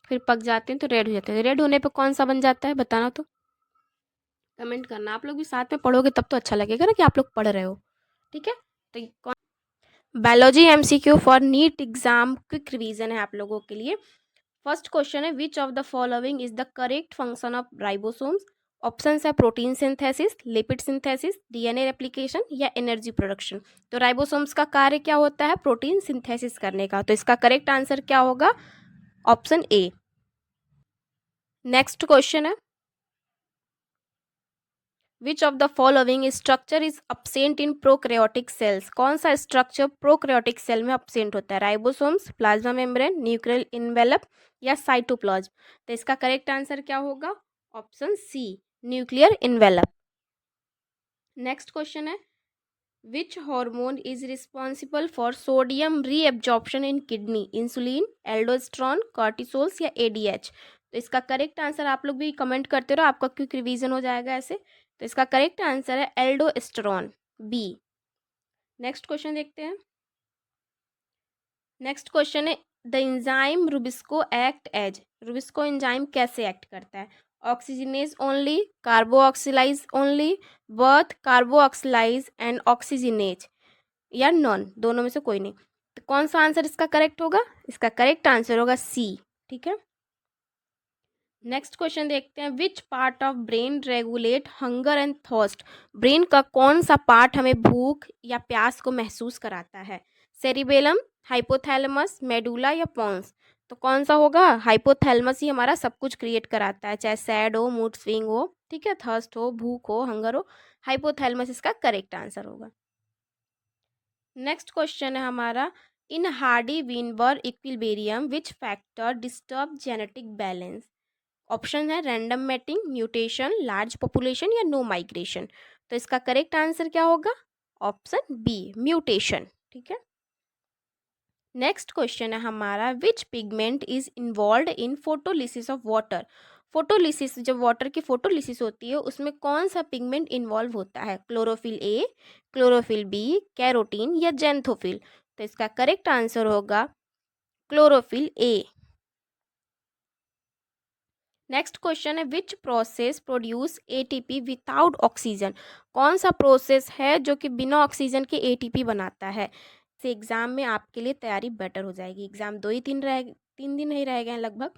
[SPEAKER 1] फिर पक जाते हैं तो रेड हो जाते हैं। रेड होने पे कौन सा बन जाता है? बताना तो, कमेंट करना। आप लोग भी साथ में पढ़ोगे तब तो अच्छा लगेगा ना कि आप लोग पढ़ रहे हो। ठीक है, तो biology MCQ for NEET exam quick revision है आप लोगों के लिए। फर्स्ट क्वेश्चन है which of the following is the correct function of ribosomes? Options है protein synthesis, lipid synthesis, DNA replication या एनर्जी प्रोडक्शन। तो राइबोसोम्स का कार्य क्या होता है? प्रोटीन सिंथेसिस करने का। तो इसका करेक्ट आंसर क्या होगा? Option A. नेक्स्ट क्वेश्चन है which of the following structure is absent in prokaryotic cells? कौन सा स्ट्रक्चर प्रोकैरियोटिक सेल में अपसेंट होता है? Ribosomes, plasma membrane, nuclear envelope या साइटोप्लाज्म? तो इसका करेक्ट आंसर क्या होगा? Option C, nuclear envelope. Next question है, which hormone is responsible for sodium reabsorption in kidney? Insulin, aldosterone, cortisols या एडीएच? तो इसका करेक्ट आंसर, आप लोग भी कमेंट करते रहो, आपका क्विक रिवीजन हो जाएगा ऐसे। तो इसका करेक्ट आंसर है एल्डोस्टेरोन, बी। नेक्स्ट क्वेश्चन देखते हैं। नेक्स्ट क्वेश्चन है, the enzyme rubisco act as? Rubisco enzyme कैसे एक्ट करता है? Oxygenase only, carboxylase only, both carboxylase and oxygenase, या नॉन, दोनों में से कोई नहीं। तो कौन सा आंसर इसका करेक्ट होगा? इसका करेक्ट आंसर होगा सी। ठीक है। नेक्स्ट क्वेश्चन देखते हैं, which part of brain regulate hunger and thirst? Brain का कौन सा पार्ट हमें भूख या प्यास को महसूस कराता है? सेरिबेलम, हाइपोथैलेमस, मेडुला या पॉन्स? तो कौन सा होगा? हाइपोथैलेमस ही हमारा सब कुछ क्रिएट कराता है, चाहे सैड हो, मूड स्विंग हो, ठीक है, थर्स्ट हो, भूख हो, हंगर हो, हाइपोथैलेमस इसका करेक्ट आंसर होगा। नेक्स्ट क्वेश्चन है हमारा, in Hardy Weinberg equilibrium which factor disturb genetic balance? Option है random mating, mutation, large population या नो माइग्रेशन। तो इसका करेक्ट आंसर क्या होगा? Option B, mutation. ठीक है। नेक्स्ट क्वेश्चन है हमारा, which pigment is involve in photolysis of water? Photolysis, जब वाटर की फोटोलिसिस होती है उसमें कौन सा पिगमेंट इन्वॉल्व होता है? Chlorophyll A, chlorophyll B, carotene या जेंथोफिल? तो इसका करेक्ट आंसर होगा क्लोरोफिल ए। नेक्स्ट क्वेश्चन है, which process produce ATP without oxygen? कौन सा प्रोसेस है जो कि बिना ऑक्सीजन के एटीपी बनाता है? से एग्जाम में आपके लिए तैयारी बेटर हो जाएगी। एग्जाम 3 दिन ही रह गए हैं लगभग,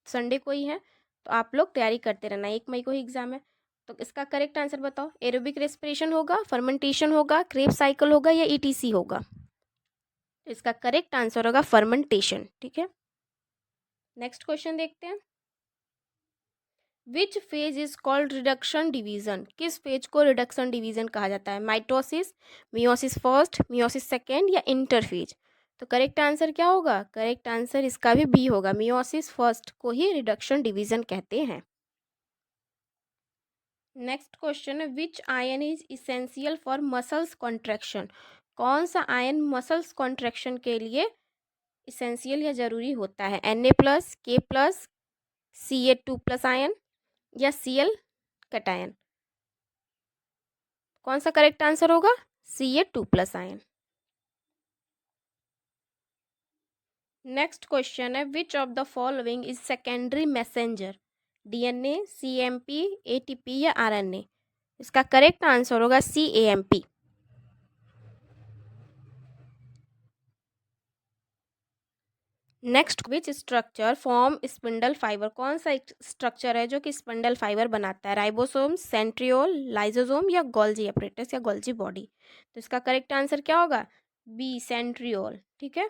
[SPEAKER 1] संडे को ही है, तो आप लोग तैयारी करते रहना। 1 मई को ही एग्जाम है। तो इसका करेक्ट आंसर बताओ, एरोबिक रेस्पिरेशन होगा, फर्मेंटेशन होगा, क्रेब साइकिल होगा या ईटीसी होगा? तो इसका करेक्ट आंसर होगा फर्मेंटेशन। ठीक है। नेक्स्ट क्वेश्चन देखते हैं, which phase is called reduction division? किस फेज को रिडक्शन डिवीजन कहा जाता है? Mitosis, meiosis first, meiosis second या इंटरफेज? तो करेक्ट आंसर क्या होगा? करेक्ट आंसर इसका भी बी होगा, मियोसिस फर्स्ट को ही रिडक्शन डिवीजन कहते हैं। नेक्स्ट क्वेश्चन है, विच ion is essential for muscles contraction? कौन सा आयन मसल्स कॉन्ट्रैक्शन के लिए इसेंशियल या जरूरी होता है? Na+, K+, Ca2+ आयन या Cl कैटायन? कौन सा करेक्ट आंसर होगा? Ca2+ ion. नेक्स्ट क्वेश्चन है, which of the following is secondary messenger? DNA, CMP, ATP या आरएनए? इसका करेक्ट आंसर होगा CMP. Next, which structure form spindle fibre? कौन सा स्ट्रक्चर है जो कि स्पिंडल फाइबर बनाता है? राइबोसोम, सेंट्रियोल, लाइसोसोम या गोल्जी एपरेटस या गोल्जी बॉडी? तो इसका करेक्ट आंसर क्या होगा? B, centriole. ठीक है।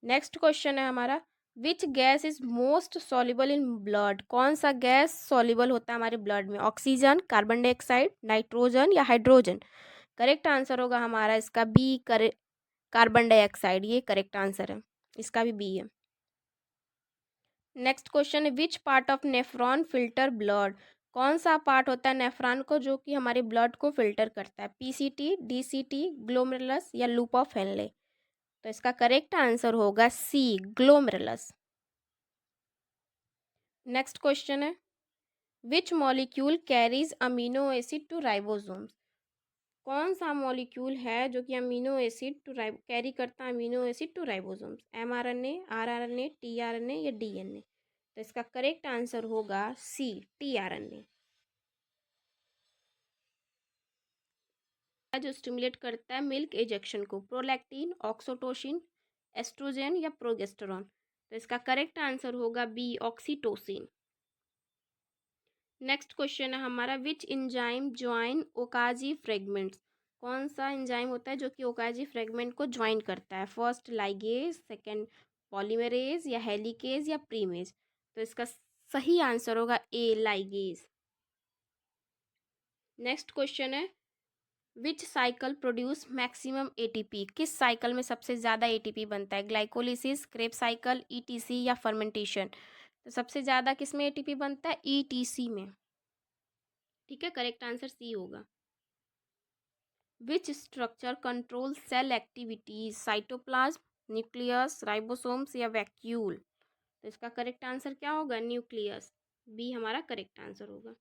[SPEAKER 1] नेक्स्ट क्वेश्चन है हमारा, which gas is most soluble in blood? कौन सा गैस सॉल्युबल होता है हमारे ब्लड में? ऑक्सीजन, कार्बन डाइऑक्साइड, नाइट्रोजन या हाइड्रोजन? करेक्ट आंसर होगा हमारा इसका बी, कार्बन डाइऑक्साइड, ये करेक्ट आंसर है, इसका भी बी है। नेक्स्ट क्वेश्चन है, which part of nephron filter blood? कौन सा पार्ट होता है नेफ्रॉन को जो कि हमारे ब्लड को फिल्टर करता है? पीसीटी, डीसीटी, ग्लोमेरुलस या लूप ऑफ हेनले? तो इसका करेक्ट आंसर होगा सी, ग्लोमेरुलस। नेक्स्ट क्वेश्चन है, which molecule carries amino acid to ribosomes? कौन सा मॉलिक्यूल है जो कि अमीनो एसिड टू कैरी करता है amino acid to ribosomes? MRNA, rRNA, tRNA या डीएनए? तो इसका करेक्ट आंसर होगा सी, टीआरएनए। जो स्टिमुलेट करता है मिल्क एजेक्शन को? प्रोलैक्टिन, ऑक्सीटोसिन, एस्ट्रोजन या प्रोजेस्टेरॉन? तो इसका करेक्ट आंसर होगा बी, ऑक्सीटोसिन। नेक्स्ट क्वेश्चन है हमारा, विच इंजाइम ज्वाइन ओकाजी फ्रेगमेंट्स? कौन सा इंजाइम होता है जो कि ओकाजी फ्रेगमेंट को ज्वाइन करता है? फर्स्ट लाइगेज, सेकंड पॉलीमरेज या हेलिकेज या प्रीमेज? तो इसका सही आंसर होगा ए, लाइगेज। नेक्स्ट क्वेश्चन है, विच साइकिल प्रोड्यूस मैक्सिमम एटीपी? किस साइकिल में सबसे ज़्यादा एटीपी बनता है? ग्लाइकोलिसिस, क्रेब साइकिल, ईटीसी या फर्मेंटेशन? तो सबसे ज़्यादा किस में एटीपी बनता है? ईटीसी में। ठीक है, करेक्ट आंसर सी होगा। Which structure control cell activities, cytoplasm, nucleus, ribosomes या वैक्यूल? तो इसका करेक्ट आंसर क्या होगा? न्यूक्लियस। बी हमारा करेक्ट आंसर होगा।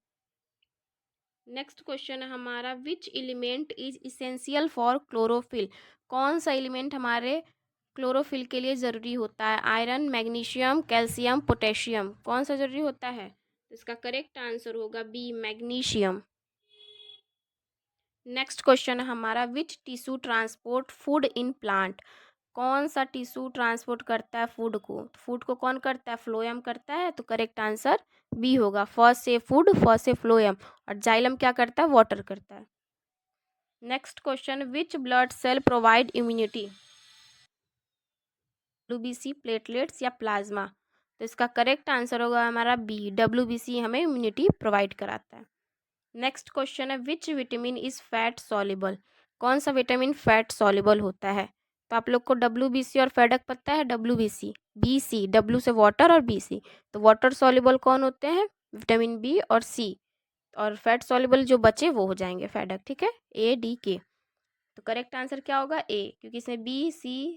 [SPEAKER 1] नेक्स्ट क्वेश्चन है हमारा, which element is essential for chlorophyll? कौन सा एलिमेंट हमारे क्लोरोफिल के लिए ज़रूरी होता है? आयरन, मैग्नीशियम, कैल्शियम, पोटेशियम, कौन सा ज़रूरी होता है? तो इसका करेक्ट आंसर होगा बी, मैग्नीशियम। नेक्स्ट क्वेश्चन है हमारा, which tissue transport food in plant? कौन सा टिश्यू ट्रांसपोर्ट करता है फूड को? फूड को कौन करता है? फ्लोएम करता है। तो करेक्ट आंसर बी होगा, फर्स्ट से फूड, फर्स्ट से फ्लोएम, और जाइलम क्या करता है? वाटर करता है। Next question, which blood cell provide immunity? WBC, platelets या प्लाज्मा? तो इसका करेक्ट आंसर होगा हमारा बी, WBC हमें इम्यूनिटी प्रोवाइड कराता है। नेक्स्ट क्वेश्चन है, which vitamin is fat soluble? कौन सा विटामिन फैट सॉल्युबल होता है? तो आप लोग को WBC और फैडक पता है। WBC, BC, W से वाटर और BC, तो वाटर सॉल्युबल कौन होते हैं? विटामिन बी और सी, और फैट सॉल्युबल जो बचे वो हो जाएंगे फैडक। ठीक है, ADK। तो करेक्ट आंसर क्या होगा? ए, क्योंकि इसमें BC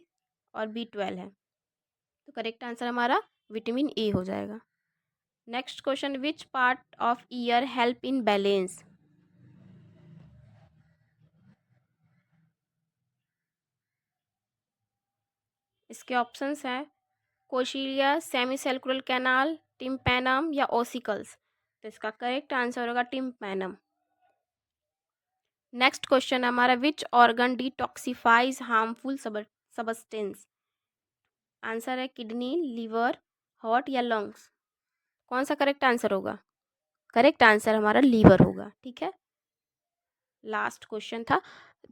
[SPEAKER 1] और B12 है, तो करेक्ट आंसर हमारा विटामिन ए हो जाएगा। Next question, which part of year help in balance? इसके ऑप्शंस हैं कोशिलिया, सेमीसेल्कुलर कैनाल, टिम्पैनम या ओसिकल्स। तो इसका करेक्ट आंसर होगा टिम्पैनम। नेक्स्ट क्वेश्चन हमारा, which organ detoxifies harmful substance? Answer है किडनी, लिवर, हार्ट या लंग्स। कौन सा करेक्ट आंसर होगा? करेक्ट आंसर हमारा लीवर होगा। ठीक है, लास्ट क्वेश्चन था।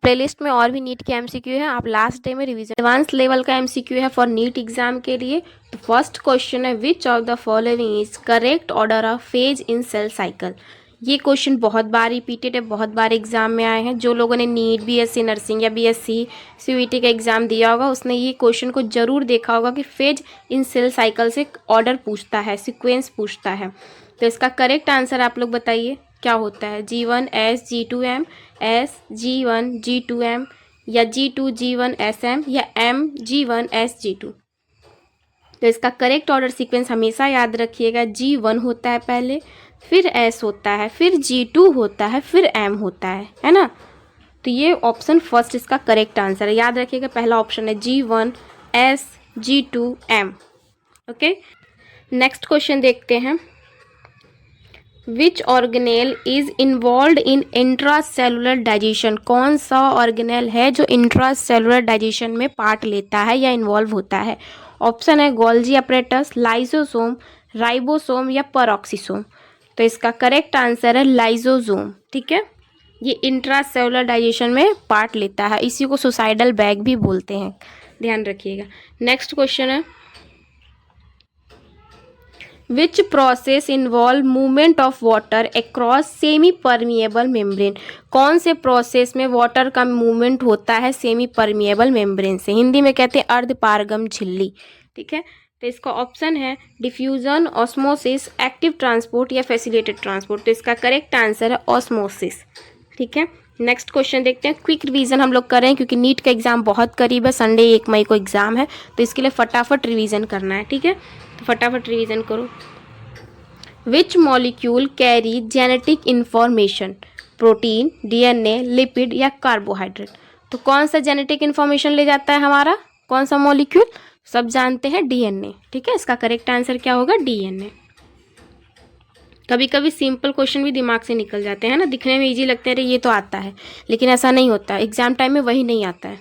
[SPEAKER 1] प्लेलिस्ट में और भी नीट के MCQ है, आप लास्ट डे में रिवीजन। एडवांस लेवल का MCQ है फॉर नीट एग्जाम के लिए। तो फर्स्ट क्वेश्चन है, which of the following is correct order of phase in cell cycle? ये क्वेश्चन बहुत बार रिपीटेड है, बहुत बार एग्जाम में आए हैं। जो लोगों ने नीट, BSc नर्सिंग या BSc CUET का एग्जाम दिया होगा उसने ये क्वेश्चन को जरूर देखा होगा कि फेज इन सेल साइकिल से ऑर्डर पूछता है, सिक्वेंस पूछता है। तो इसका करेक्ट आंसर आप लोग बताइए क्या होता है? G1S G2M, S G1 G2M, या G2 G1 SM, या M G1S G2? तो इसका करेक्ट ऑर्डर सीक्वेंस हमेशा याद रखिएगा, G1 होता है पहले, फिर S होता है, फिर G2 होता है, फिर M होता है ना? तो ये ऑप्शन फर्स्ट इसका करेक्ट आंसर है, याद रखिएगा। पहला ऑप्शन है G1 S G2 M। Okay, next question देखते हैं, विच organelle is involve in intracellular digestion? कौन सा ऑर्गेनेल है जो इंट्रासेलुलर डाइजेशन में पार्ट लेता है या इन्वॉल्व होता है? ऑप्शन है गोल्जी अपरेटस, लाइसोसोम, राइबोसोम या परऑक्सीसोम। तो इसका करेक्ट आंसर है लाइसोसोम। ठीक है, ये इंट्रासेलुलर डाइजेशन में पार्ट लेता है, इसी को सुसाइडल बैग भी बोलते हैं, ध्यान रखिएगा। नेक्स्ट क्वेश्चन है, which process involve movement of water across semi permeable membrane? कौन से प्रोसेस में वाटर का मूवमेंट होता है सेमी परमिएबल मेम्ब्रेन से? हिंदी में कहते हैं अर्धपारगम झिल्ली। ठीक है, तो इसका ऑप्शन है डिफ्यूजन, ऑस्मोसिस, एक्टिव ट्रांसपोर्ट या फैसिलिटेड ट्रांसपोर्ट। तो इसका करेक्ट आंसर है ऑस्मोसिस। ठीक है, नेक्स्ट क्वेश्चन देखते हैं। क्विक रिवीजन हम लोग कर रहे हैं क्योंकि नीट का एग्जाम बहुत करीब है, संडे 1 मई को एग्जाम है, तो इसके लिए फटाफट रिवीजन करना है। ठीक है, तो फटाफट रिवीजन करो। Which molecule carry genetic information? Protein, DNA, lipid या कार्बोहाइड्रेट? तो कौन सा जेनेटिक इंफॉर्मेशन ले जाता है हमारा? कौन सा मॉलिक्यूल? सब जानते हैं DNA। ठीक है, इसका करेक्ट आंसर क्या होगा? DNA। कभी कभी सिंपल क्वेश्चन भी दिमाग से निकल जाते हैं ना, दिखने में इजी लगते हैं, अरे ये तो आता है, लेकिन ऐसा नहीं होता, एग्जाम टाइम में वही नहीं आता है।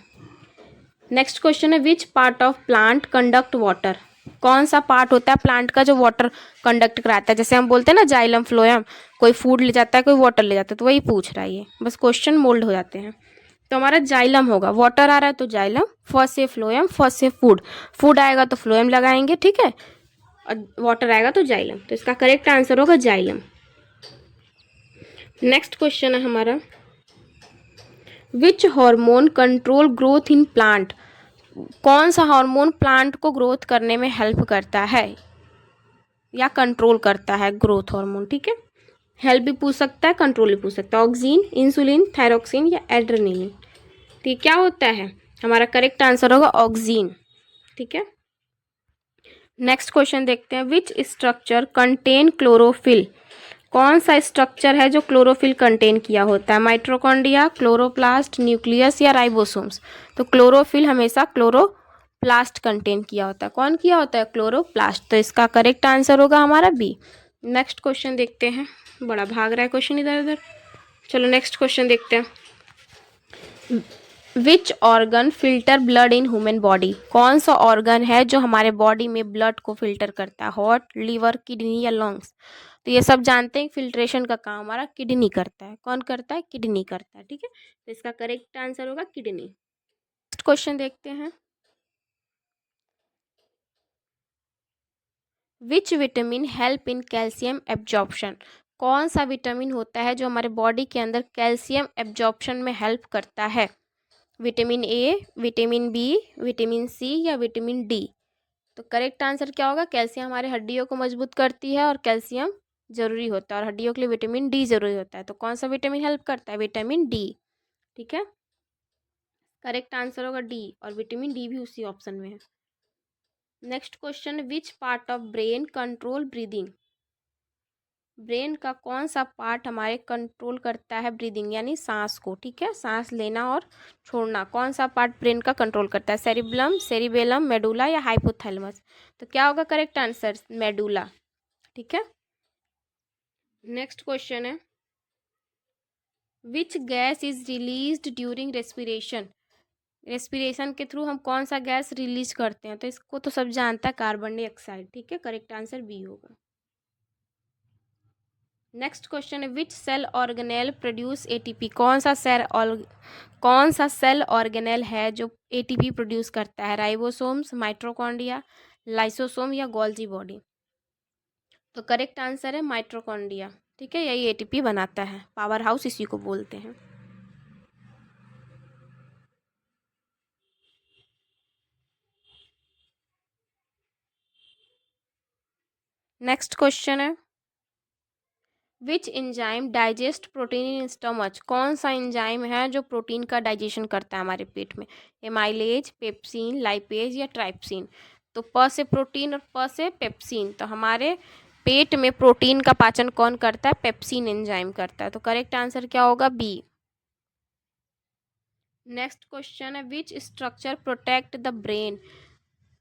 [SPEAKER 1] नेक्स्ट क्वेश्चन है, which part of plant conduct water? कौन सा पार्ट होता है प्लांट का जो वाटर कंडक्ट कराता है? जैसे हम बोलते हैं ना जाइलम फ्लोएम, कोई फूड ले जाता है, कोई वाटर ले जाता है, तो वही पूछ रहा है ये, बस क्वेश्चन मोल्ड हो जाते हैं। तो हमारा जाइलम होगा, वाटर आ रहा है तो जाइलम, फर्स्ट से फ्लोएम, फर्स्ट से फूड, फूड आएगा तो फ्लोएम लगाएंगे। ठीक है, और वाटर आएगा तो जाइलम, तो इसका करेक्ट आंसर होगा जाइलम। नेक्स्ट क्वेश्चन है हमारा, which hormone control growth in plant? कौन सा हार्मोन प्लांट को ग्रोथ करने में हेल्प करता है या कंट्रोल करता है? Growth hormone. ठीक है, हेल्प भी पूछ सकता है, कंट्रोल भी पूछ सकता है। ऑक्सीन, इंसुलिन, थायरोक्सिन या एड्रेनलिन? ठीक, क्या होता है? हमारा करेक्ट आंसर होगा ऑक्सीन। ठीक है, नेक्स्ट क्वेश्चन देखते हैं। Which structure contain chlorophyll? कौन सा स्ट्रक्चर है जो क्लोरोफिल कंटेन किया होता है? माइट्रोकॉन्ड्रिया, क्लोरोप्लास्ट, न्यूक्लियस या राइबोसोम्स? तो क्लोरोफिल हमेशा क्लोरोप्लास्ट कंटेन किया होता है। कौन किया होता है? क्लोरोप्लास्ट। तो इसका करेक्ट आंसर होगा हमारा बी। नेक्स्ट क्वेश्चन देखते हैं। बड़ा भाग रहा है क्वेश्चन इधर उधर। चलो नेक्स्ट क्वेश्चन देखते हैं। Which organ filter blood in human body? कौन सा ऑर्गन है जो हमारे बॉडी में ब्लड को फिल्टर करता है? हार्ट, लीवर, किडनी या लंग्स? तो ये सब जानते हैं फिल्ट्रेशन का काम हमारा किडनी करता है। कौन करता है? किडनी करता है। ठीक है, तो इसका करेक्ट आंसर होगा किडनी। नेक्स्ट क्वेश्चन देखते हैं। Which vitamin help in calcium absorption? कौन सा विटामिन होता है जो हमारे बॉडी के अंदर कैल्शियम एब्जॉर्प्शन में हेल्प करता है? Vitamin A, vitamin B, vitamin C या विटामिन डी? तो करेक्ट आंसर क्या होगा? कैल्शियम हमारे हड्डियों को मजबूत करती है और कैल्शियम जरूरी होता है और हड्डियों के लिए विटामिन डी जरूरी होता है। तो कौन सा विटामिन हेल्प करता है? Vitamin D. ठीक है, करेक्ट आंसर होगा डी, और विटामिन डी भी उसी ऑप्शन में है। Next question. Which part of brain control breathing? Brain का कौन सा पार्ट हमारे कंट्रोल करता है ब्रीदिंग यानी सांस को? ठीक है, सांस लेना और छोड़ना। कौन सा पार्ट ब्रेन का कंट्रोल करता है? सेरिब्लम, सेरिबेलम, मेडुला या हाइपोथैलेमस? तो क्या होगा करेक्ट आंसर? मेडुला। ठीक है, नेक्स्ट क्वेश्चन है। विच gas is released during respiration? Respiration के थ्रू हम कौन सा गैस रिलीज करते हैं? तो इसको तो सब जानता है, कार्बन डाइऑक्साइड। ठीक है, करेक्ट आंसर बी होगा। नेक्स्ट क्वेश्चन है। विच सेल ऑर्गेनेल प्रोड्यूस एटीपी? कौन सा सेल ऑर्गेनेल है जो एटीपी प्रोड्यूस करता है? राइबोसोम्स, माइट्रोकॉन्ड्रिया, लाइसोसोम या गोल्जी बॉडी? तो करेक्ट आंसर है माइट्रोकॉन्ड्रिया। ठीक है, यही एटीपी बनाता है, पावर हाउस इसी को बोलते हैं। नेक्स्ट क्वेश्चन है। Which enzyme digest protein in stomach? कौन सा एंजाइम है जो प्रोटीन का डाइजेशन करता है हमारे पेट में? एमाइलेज, पेप्सिन, लाइपेज या ट्राइप्सिन? तो प से प्रोटीन और प से पेप्सिन। तो हमारे पेट में प्रोटीन का पाचन कौन करता है? पेप्सिन एंजाइम करता है। तो करेक्ट आंसर क्या होगा? बी। नेक्स्ट क्वेश्चन है। Which structure protect the brain?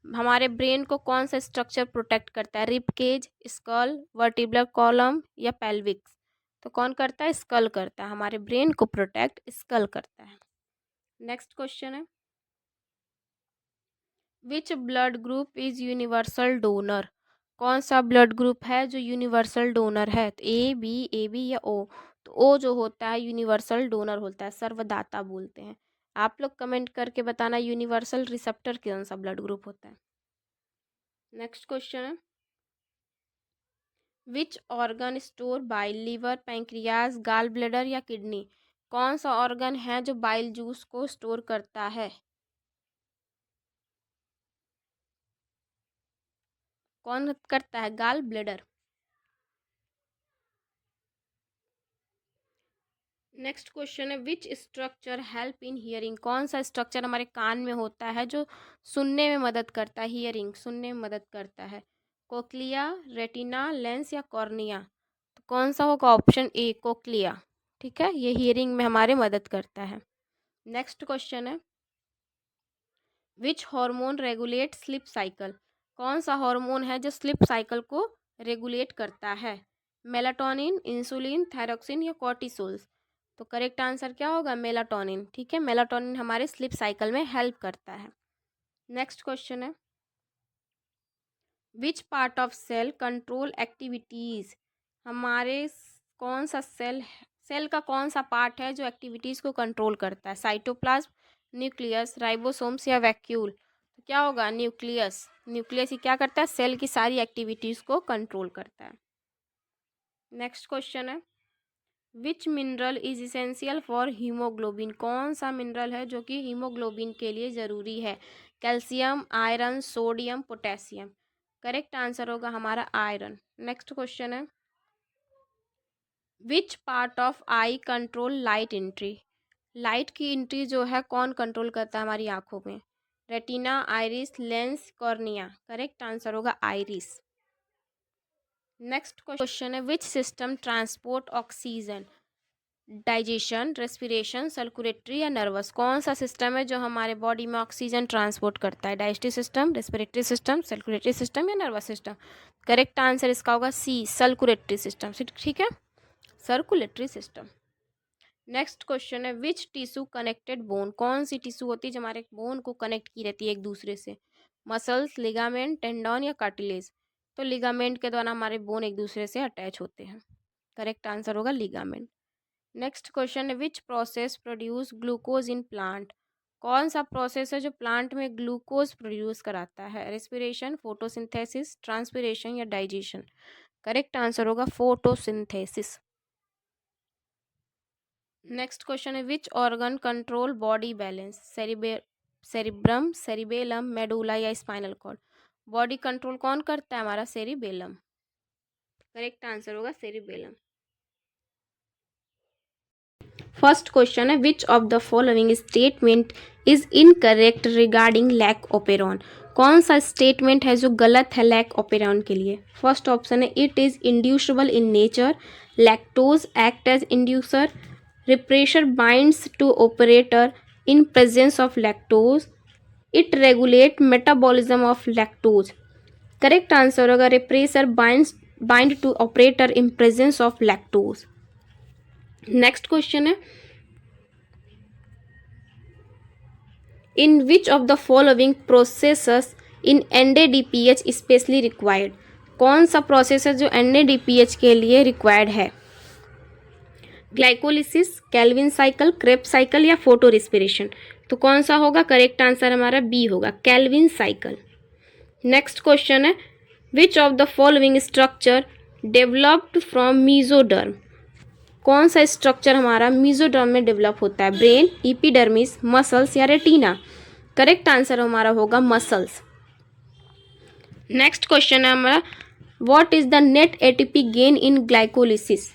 [SPEAKER 1] हमारे ब्रेन को कौन सा स्ट्रक्चर प्रोटेक्ट करता है? Rib cage, skull, vertebral column या पेल्विक्स? तो कौन करता है? स्कल करता है, हमारे ब्रेन को प्रोटेक्ट स्कल करता है। नेक्स्ट क्वेश्चन है। Which blood group is universal donor? कौन सा ब्लड ग्रुप है जो यूनिवर्सल डोनर है? तो ए बी या ओ? तो ओ जो होता है यूनिवर्सल डोनर होता है, सर्वदाता बोलते हैं। आप लोग कमेंट करके बताना यूनिवर्सल रिसेप्टर कौन सा ब्लड ग्रुप होता है। नेक्स्ट क्वेश्चन है। Which organ store bile? Liver, pancreas, gall bladder या किडनी? कौन सा ऑर्गन है जो बाइल जूस को स्टोर करता है? कौन करता है? Gall bladder. नेक्स्ट क्वेश्चन है। Which structure help in hearing? कौन सा स्ट्रक्चर हमारे कान में होता है जो सुनने में मदद करता है? हियरिंग, सुनने में मदद करता है। कोक्लिया, रेटिना, लेंस या कॉर्निया? तो कौन सा होगा? Option A, cochlea. ठीक है, ये हियरिंग में हमारे मदद करता है। नेक्स्ट क्वेश्चन है। Which hormone regulate sleep cycle? कौन सा हार्मोन है जो स्लीप साइकिल को रेगुलेट करता है? मेलाटोनिन, इंसुलिन, थायरोक्सिन या कॉर्टिसोल्स? तो करेक्ट आंसर क्या होगा? मेलाटोनिन। ठीक है, मेलाटोनिन हमारे स्लीप साइकिल में हेल्प करता है। नेक्स्ट क्वेश्चन है। Which part of cell control activities? हमारे कौन सा सेल का कौन सा पार्ट है जो एक्टिविटीज को कंट्रोल करता है? साइटोप्लाज्म, न्यूक्लियस, राइबोसोम्स या वैक्यूल? तो क्या होगा? न्यूक्लियस। न्यूक्लियस ही क्या करता है? सेल की सारी एक्टिविटीज को कंट्रोल करता है। नेक्स्ट क्वेश्चन है। विच mineral is essential for haemoglobin? कौन सा मिनरल है जो कि हीमोग्लोबिन के लिए ज़रूरी है? Calcium, iron, sodium, potassium? Correct answer होगा हमारा आयरन। नेक्स्ट क्वेश्चन है। Which part of I control light entry? Light की एंट्री जो है कौन कंट्रोल करता है हमारी आंखों में? Retina, iris, lens, cornea. Correct answer होगा आइरिस। नेक्स्ट क्वेश्चन है which system transport oxygen? Digestion, respiration, circulatory या नर्वस? कौन सा सिस्टम है जो हमारे बॉडी में ऑक्सीजन ट्रांसपोर्ट करता है? Digestive system, respiratory system, circulatory system या नर्वस सिस्टम? करेक्ट आंसर इसका होगा सी, सर्कुलेटरी सिस्टम। ठीक है, सर्कुलेटरी सिस्टम। नेक्स्ट क्वेश्चन है विच टिश्यू कनेक्टेड बोन? कौन सी टिश्यू होती है जो हमारे बोन को कनेक्ट की रहती है एक दूसरे से? मसल्स, लिगामेंट, टेंडन या कार्टिलेज? तो लिगामेंट के द्वारा हमारे बोन एक दूसरे से अटैच होते हैं। करेक्ट आंसर होगा लिगामेंट। नेक्स्ट क्वेश्चन है which process produce glucose in plant? कौन सा प्रोसेस है जो प्लांट में ग्लूकोज प्रोड्यूस कराता है? रेस्पिरेशन, फोटोसिंथेसिस, ट्रांसपिरेशन या डाइजेशन? करेक्ट आंसर होगा फोटोसिंथेसिस। नेक्स्ट क्वेश्चन है which organ control body balance? Cerebrum, cerebellum, medulla या स्पाइनल कॉर्ड? बॉडी कंट्रोल कौन करता है? हमारा सेरिबेलम। करेक्ट आंसर होगा सेरिबेलम। फर्स्ट क्वेश्चन है which of the following statement is incorrect regarding lac operon? कौन सा स्टेटमेंट है जो गलत है लैक ओपेरॉन के लिए? फर्स्ट ऑप्शन है it is inducible in nature, lactose act as inducer, repressor binds to operator in presence of lactose, it regulate metabolism of lactose. Correct answer होगा repressor bind to operator in presence of lactose. Next question है in which of the following processes in NADPH specially required? कौन सा process है जो NADPH के लिए required है? Glycolysis, Calvin cycle, Krebs cycle या फोटो रेस्पिरेशन? तो कौन सा होगा? करेक्ट आंसर हमारा बी होगा, कैल्विन साइकिल। नेक्स्ट क्वेश्चन है which of the following structure developed from mesoderm? कौन सा स्ट्रक्चर हमारा मीजोडर्म में डेवलप होता है? ब्रेन, इपिडर्मिस, मसल्स या रेटिना? करेक्ट आंसर हमारा होगा मसल्स। नेक्स्ट क्वेश्चन है हमारा what is the net ATP gain in glycolysis?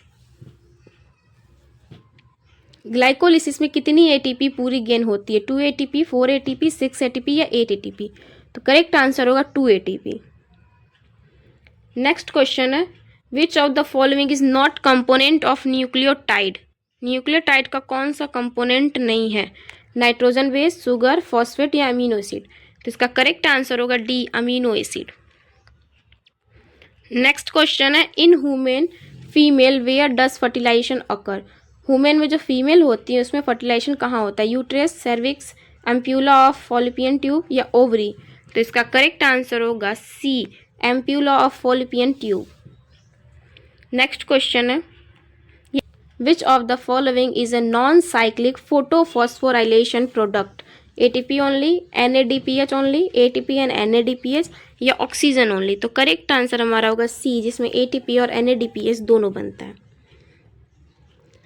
[SPEAKER 1] Glycolysis में कितनी एटीपी पूरी गेन होती है? 2 एटीपी, 4 एटीपी, 6 एटीपी या 8 एटीपी? तो करेक्ट आंसर होगा 2 एटीपी। नेक्स्ट क्वेश्चन है which of the following is not component of nucleotide? Nucleotide का कौन सा कंपोनेंट नहीं है? नाइट्रोजन बेस, शुगर, फॉस्फेट या अमीनो एसिड? तो इसका करेक्ट आंसर होगा D, amino acid. Next question है in human female where does fertilisation occur? Human में जो फीमेल होती है उसमें फर्टिलाइजेशन कहाँ होता है? Uterus, cervix, ampulla of fallopian tube या ओवरी? तो इसका करेक्ट आंसर होगा C, ampulla of fallopian tube. Next question है which of the following is a non cyclic photophosphorylation product? ATP only, NADPH only, ATP and NADPH या oxygen only? तो correct answer हमारा होगा सी, जिसमें ATP और NADPH दोनों बनता है।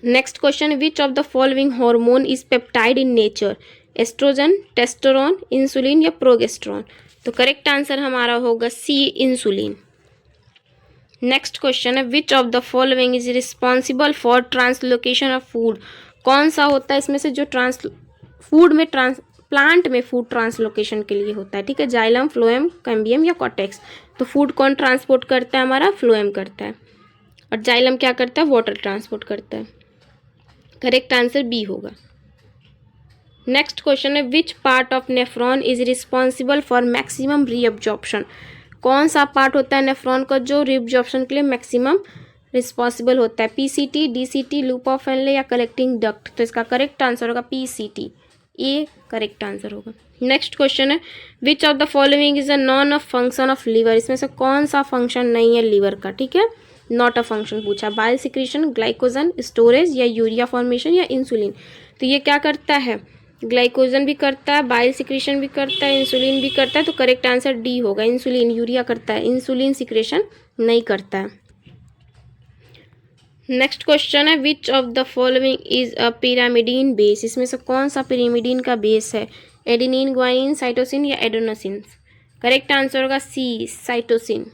[SPEAKER 1] Next question which of the following hormone is peptide in nature? Oestrogen, testosterone, insulin या प्रोगेस्ट्रॉन? तो करेक्ट आंसर हमारा होगा सी, इंसुलिन। नेक्स्ट क्वेश्चन है which of the following is responsible for translocation of food? कौन सा होता है इसमें से जो प्लांट में फूड ट्रांसलोकेशन के लिए होता है? ठीक है, जाइलम, फ्लोएम, कैम्बियम या कॉटेक्स? तो फूड कौन ट्रांसपोर्ट करता है? हमारा फ्लोएम करता है। और जाइलम क्या करता है? वाटर ट्रांसपोर्ट करता है। करेक्ट आंसर बी होगा। नेक्स्ट क्वेश्चन है which part of nephron is responsible for maximum reabsorption? कौन सा पार्ट होता है नेफ्रॉन का जो रीअब्जॉर्प्शन के लिए मैक्सिमम रिस्पॉन्सिबल होता है? PCT, DCT, loop of Henle या कलेक्टिंग डक्ट? तो इसका करेक्ट आंसर होगा PCT, ए करेक्ट आंसर होगा। नेक्स्ट क्वेश्चन है which of the following is a known of function of liver? इसमें से कौन सा फंक्शन नहीं है लीवर का? ठीक है, नॉट अ फंक्शन पूछा। बाइल सिक्रीशन, ग्लाइकोजन स्टोरेज या यूरिया फॉर्मेशन या इंसुलिन? तो ये क्या करता है? ग्लाइकोजन भी करता है, बाइल सिक्रीशन भी करता है, इंसुलिन भी करता है। तो करेक्ट आंसर डी होगा, इंसुलिन। यूरिया करता है, इंसुलिन सिक्रेशन नहीं करता है। नेक्स्ट क्वेश्चन है which of the following is a pyrimidine base? इसमें से कौन सा पिरामिडीन का बेस है? एडेनिन, ग्वानिन, साइटोसिन या एडेनोसिन? करेक्ट आंसर होगा सी, साइटोसिन।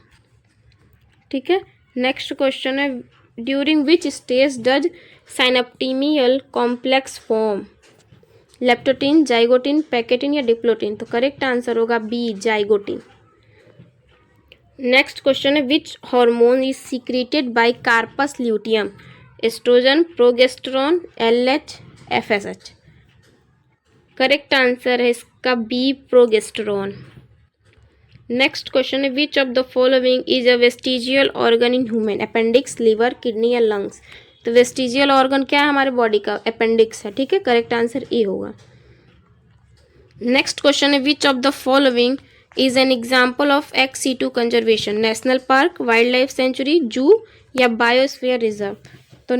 [SPEAKER 1] ठीक है, नेक्स्ट क्वेश्चन है during which stage does synaptonemal complex form? Leptotene, zygotene, pachytene या डिप्लोटिन? तो करेक्ट आंसर होगा बी, जाइगोटिन। नेक्स्ट क्वेश्चन है which hormone is secreted by corpus luteum? Oestrogen, progesterone, LH, FSH? Correct answer है इसका B, प्रोगेस्टेरोन। Next question है which of the following is a vestigial organ in human? Appendix, liver, kidney या lungs? तो vestigial organ क्या है हमारे body का? Appendix है, ठीक है, करेक्ट आंसर ए होगा। नेक्स्ट क्वेश्चन है which of the following is an example of XC2 conservation? National park, wild life sanctuary, जू या बायोस्फीयर रिजर्व? तो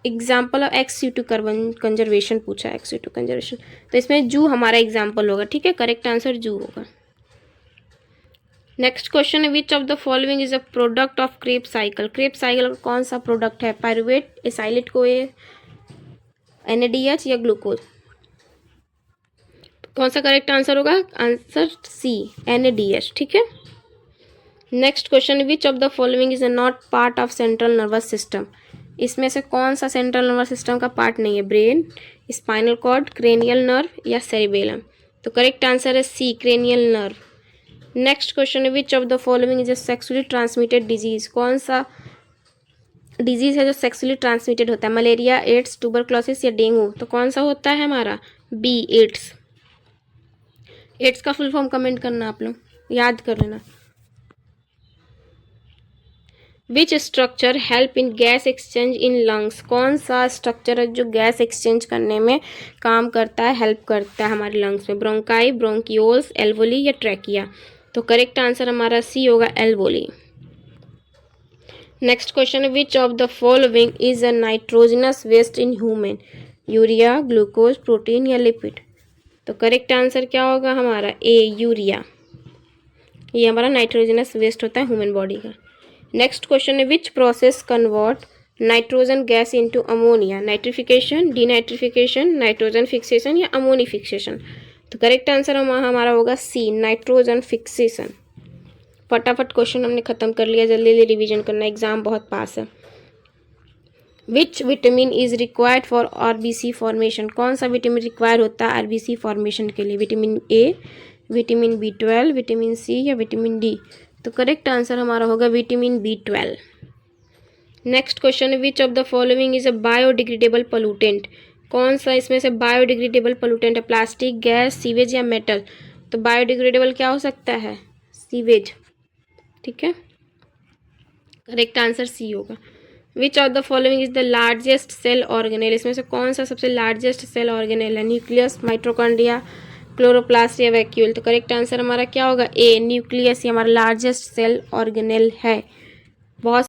[SPEAKER 1] एग्जाम्पल ऑफ XC2 कंजर्वेशन पूछा है, XC2 कंजर्वेशन, तो इसमें जू हमारा एग्जाम्पल होगा, ठीक है, करेक्ट आंसर जू होगा। नेक्स्ट क्वेश्चन है which of the following is a product of Krebs cycle? Krebs cycle का कौन सा प्रोडक्ट है? पायरुवेट, एसाइलेट कोए, NADH या ग्लूकोज? कौन सा करेक्ट आंसर होगा? आंसर सी, NADH, ठीक है। Next question which of the following is not part of central nervous system? इसमें से कौन सा सेंट्रल नर्वस सिस्टम का पार्ट नहीं है? Brain, spinal cord, cranial nerve या सेरिबेलम? तो करेक्ट आंसर है C, cranial nerve. Next question है which of the following is a sexually transmitted disease? कौन सा डिजीज है जो सेक्सुअली ट्रांसमिटेड होता है? मलेरिया, एड्स, ट्यूबरक्लोसिस या डेंगू? तो कौन सा होता है हमारा? B, AIDS. एड्स का फुल फॉर्म कमेंट करना, आप लोग याद कर लेना। Which structure help in gas exchange in lungs? कौन सा स्ट्रक्चर है जो गैस एक्सचेंज करने में काम करता है, हेल्प करता है हमारे लंग्स में? ब्रोंकाई, ब्रोंकियोल्स, एल्वोली या ट्रैकिया? तो करेक्ट आंसर हमारा सी होगा, एल्वोली। नेक्स्ट क्वेश्चन है which of the following is a nitrogenous waste in human? Urea, glucose, protein या लिपिड? तो करेक्ट आंसर क्या होगा हमारा? A, urea. ये हमारा नाइट्रोजनस वेस्ट होता है ह्यूमन बॉडी का। नेक्स्ट क्वेश्चन है which process convert nitrogen gas into ammonia? Nitrification, denitrification, nitrogen fixation या अमोनी फिक्सेशन? तो करेक्ट आंसर हमारा होगा सी, नाइट्रोजन फिक्सेशन। फटाफट क्वेश्चन हमने खत्म कर लिया, जल्दी जल्दी रिवीजन करना, एग्जाम बहुत पास है। Which vitamin is required for RBC formation? कौन सा विटामिन रिक्वायर होता है RBC फॉर्मेशन के लिए? Vitamin A, vitamin B12, vitamin C या विटामिन D? तो करेक्ट आंसर हमारा होगा विटामिन B12। नेक्स्ट क्वेश्चन है which of the following is a biodegradable pollutant? कौन सा इसमें से बायोडिग्रेडेबल पोल्यूटेंट है? प्लास्टिक, गैस, सीवेज या मेटल? तो बायोडिग्रेडेबल क्या हो सकता है? सीवेज, ठीक है, करेक्ट आंसर सी होगा। Which of the following is the largest cell organelle? इसमें से कौन सा सबसे लार्जेस्ट सेल ऑर्गेनेल है? न्यूक्लियस, माइट्रोकॉन्ड्रिया, क्लोरोप्लास्ट या वैक्यूल? तो करेक्ट आंसर हमारा क्या होगा? ए, न्यूक्लियस ही हमारा लार्जेस्ट सेल ऑर्गेनेल है। बहुत